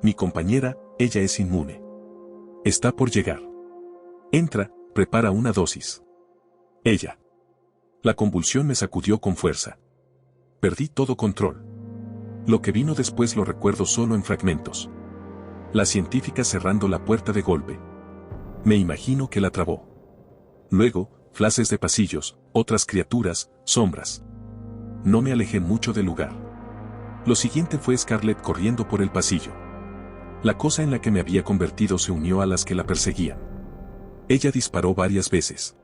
Mi compañera, ella es inmune. Está por llegar. Entra, prepara una dosis. Ella. La convulsión me sacudió con fuerza. Perdí todo control. Lo que vino después lo recuerdo solo en fragmentos. La científica cerrando la puerta de golpe. Me imagino que la trabó. Luego, flashes de pasillos, otras criaturas, sombras. No me alejé mucho del lugar. Lo siguiente fue Scarlett corriendo por el pasillo. La cosa en la que me había convertido se unió a las que la perseguían. Ella disparó varias veces.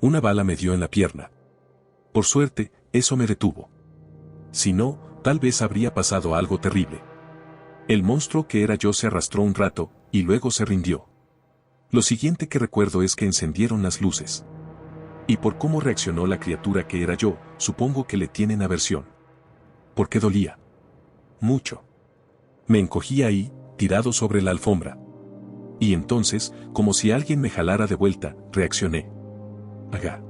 Una bala me dio en la pierna. Por suerte, eso me detuvo. Si no, tal vez habría pasado algo terrible. El monstruo que era yo se arrastró un rato, y luego se rindió. Lo siguiente que recuerdo es que encendieron las luces. Y por cómo reaccionó la criatura que era yo, supongo que le tienen aversión. Porque dolía. Mucho. Me encogí ahí, tirado sobre la alfombra. Y entonces, como si alguien me jalara de vuelta, reaccioné. ¡Aga!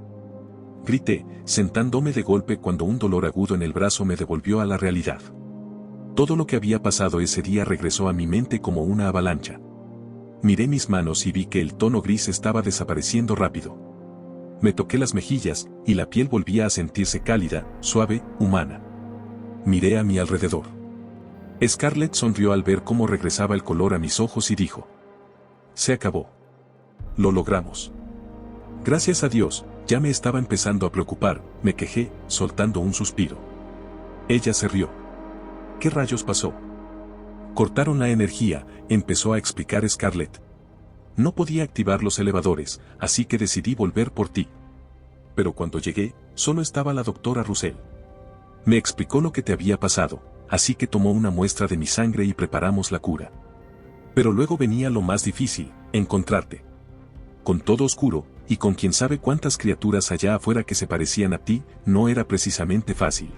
Grité, sentándome de golpe cuando un dolor agudo en el brazo me devolvió a la realidad. Todo lo que había pasado ese día regresó a mi mente como una avalancha. Miré mis manos y vi que el tono gris estaba desapareciendo rápido. Me toqué las mejillas, y la piel volvía a sentirse cálida, suave, humana. Miré a mi alrededor. Scarlett sonrió al ver cómo regresaba el color a mis ojos y dijo: «Se acabó. Lo logramos». Gracias a Dios, ya me estaba empezando a preocupar, me quejé, soltando un suspiro. Ella se rió. ¿Qué rayos pasó? Cortaron la energía, empezó a explicar Scarlett. No podía activar los elevadores, así que decidí volver por ti. Pero cuando llegué, solo estaba la doctora Russell. Me explicó lo que te había pasado, así que tomó una muestra de mi sangre y preparamos la cura. Pero luego venía lo más difícil, encontrarte. Con todo oscuro, y con quién sabe cuántas criaturas allá afuera que se parecían a ti, no era precisamente fácil.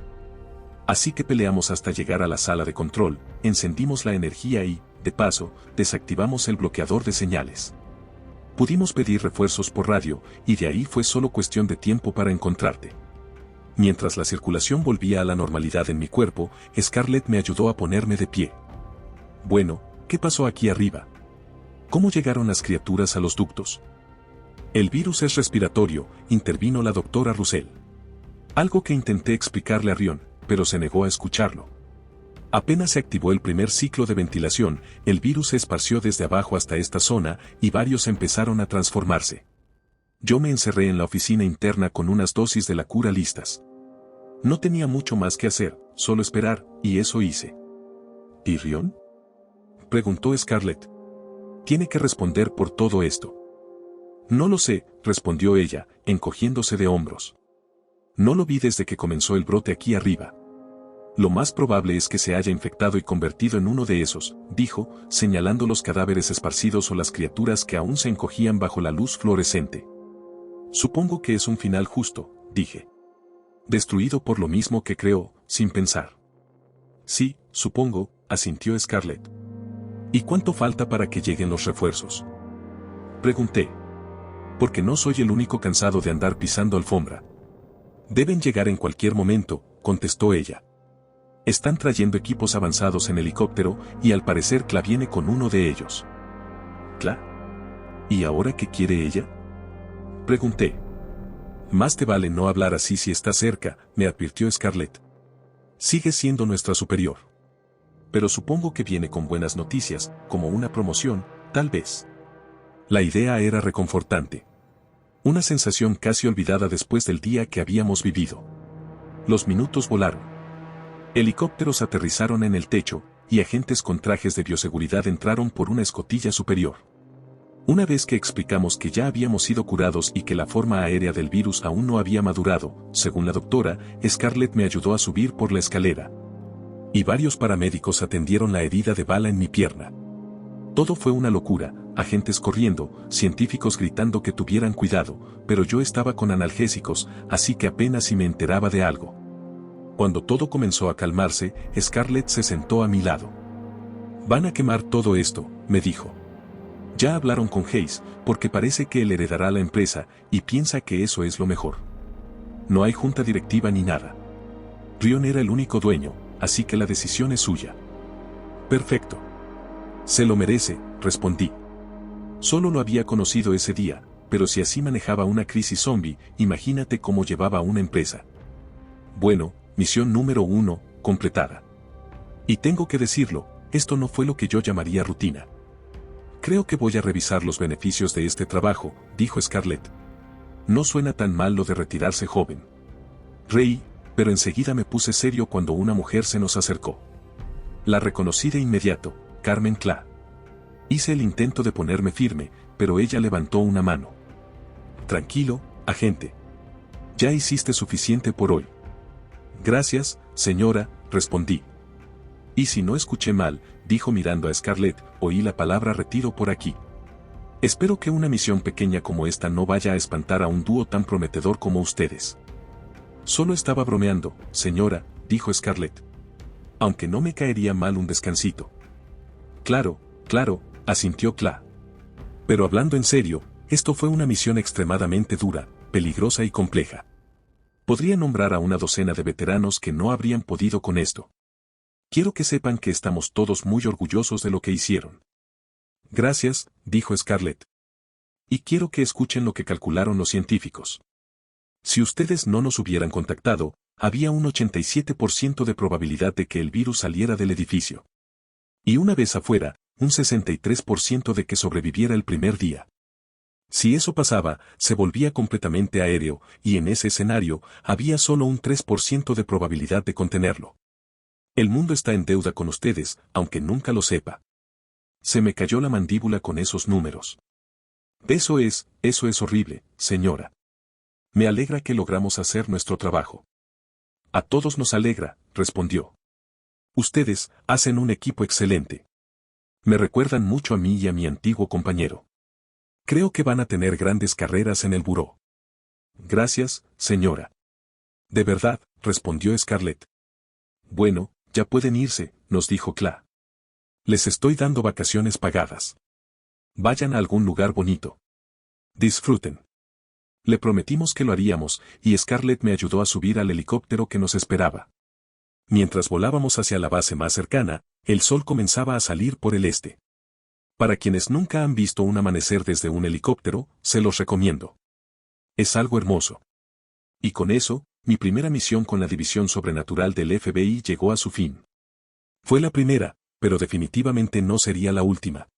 Así que peleamos hasta llegar a la sala de control, encendimos la energía y, de paso, desactivamos el bloqueador de señales. Pudimos pedir refuerzos por radio, y de ahí fue solo cuestión de tiempo para encontrarte. Mientras la circulación volvía a la normalidad en mi cuerpo, Scarlett me ayudó a ponerme de pie. Bueno, ¿qué pasó aquí arriba? ¿Cómo llegaron las criaturas a los ductos? El virus es respiratorio, intervino la doctora Russell. Algo que intenté explicarle a Rion, pero se negó a escucharlo. Apenas se activó el primer ciclo de ventilación, el virus se esparció desde abajo hasta esta zona, y varios empezaron a transformarse. Yo me encerré en la oficina interna con unas dosis de la cura listas. No tenía mucho más que hacer, solo esperar, y eso hice. ¿Y Rion?, preguntó Scarlett. Tiene que responder por todo esto. No lo sé, respondió ella, encogiéndose de hombros. No lo vi desde que comenzó el brote aquí arriba. Lo más probable es que se haya infectado y convertido en uno de esos, dijo, señalando los cadáveres esparcidos o las criaturas que aún se encogían bajo la luz fluorescente. Supongo que es un final justo, dije. Destruido por lo mismo que creó, sin pensar. Sí, supongo, asintió Scarlett. ¿Y cuánto falta para que lleguen los refuerzos?, pregunté. Porque no soy el único cansado de andar pisando alfombra. Deben llegar en cualquier momento, contestó ella. Están trayendo equipos avanzados en helicóptero, y al parecer Cla viene con uno de ellos. ¿Cla? ¿Y ahora qué quiere ella?, pregunté. Más te vale no hablar así si está cerca, me advirtió Scarlett. Sigue siendo nuestra superior. Pero supongo que viene con buenas noticias, como una promoción, tal vez. La idea era reconfortante. Una sensación casi olvidada después del día que habíamos vivido. Los minutos volaron. Helicópteros aterrizaron en el techo, y agentes con trajes de bioseguridad entraron por una escotilla superior. Una vez que explicamos que ya habíamos sido curados y que la forma aérea del virus aún no había madurado, según la doctora, Scarlett me ayudó a subir por la escalera. Y varios paramédicos atendieron la herida de bala en mi pierna. Todo fue una locura, agentes corriendo, científicos gritando que tuvieran cuidado, pero yo estaba con analgésicos, así que apenas si me enteraba de algo. Cuando todo comenzó a calmarse, Scarlett se sentó a mi lado. «Van a quemar todo esto», me dijo. «Ya hablaron con Hayes, porque parece que él heredará la empresa, y piensa que eso es lo mejor. No hay junta directiva ni nada. Rion era el único dueño, así que la decisión es suya». «Perfecto. Se lo merece, respondí. Solo lo había conocido ese día, pero si así manejaba una crisis zombie, imagínate cómo llevaba una empresa. Bueno, misión número 1, completada. Y tengo que decirlo, esto no fue lo que yo llamaría rutina. Creo que voy a revisar los beneficios de este trabajo, dijo Scarlett. No suena tan mal lo de retirarse joven. Reí, pero enseguida me puse serio cuando una mujer se nos acercó. La reconocí de inmediato, Carmen Cla. Hice el intento de ponerme firme, pero ella levantó una mano. Tranquilo, agente. Ya hiciste suficiente por hoy. Gracias, señora, respondí. Y si no escuché mal, dijo mirando a Scarlett, oí la palabra retiro por aquí. Espero que una misión pequeña como esta no vaya a espantar a un dúo tan prometedor como ustedes. Solo estaba bromeando, señora, dijo Scarlett. Aunque no me caería mal un descansito. Claro, asintió Cla. Pero hablando en serio, esto fue una misión extremadamente dura, peligrosa y compleja. Podría nombrar a una docena de veteranos que no habrían podido con esto. Quiero que sepan que estamos todos muy orgullosos de lo que hicieron. Gracias, dijo Scarlett. Y quiero que escuchen lo que calcularon los científicos. Si ustedes no nos hubieran contactado, había un 87% de probabilidad de que el virus saliera del edificio. Y una vez afuera, un 63% de que sobreviviera el primer día. Si eso pasaba, se volvía completamente aéreo, y en ese escenario, había solo un 3% de probabilidad de contenerlo. El mundo está en deuda con ustedes, aunque nunca lo sepa. Se me cayó la mandíbula con esos números. Eso es horrible, señora. Me alegra que logramos hacer nuestro trabajo. A todos nos alegra, respondió. Ustedes hacen un equipo excelente. Me recuerdan mucho a mí y a mi antiguo compañero. Creo que van a tener grandes carreras en el buró. Gracias, señora. De verdad, respondió Scarlett. Bueno, ya pueden irse, nos dijo Cla. Les estoy dando vacaciones pagadas. Vayan a algún lugar bonito. Disfruten. Le prometimos que lo haríamos, y Scarlett me ayudó a subir al helicóptero que nos esperaba. Mientras volábamos hacia la base más cercana, el sol comenzaba a salir por el este. Para quienes nunca han visto un amanecer desde un helicóptero, se los recomiendo. Es algo hermoso. Y con eso, mi primera misión con la División Sobrenatural del FBI llegó a su fin. Fue la primera, pero definitivamente no sería la última.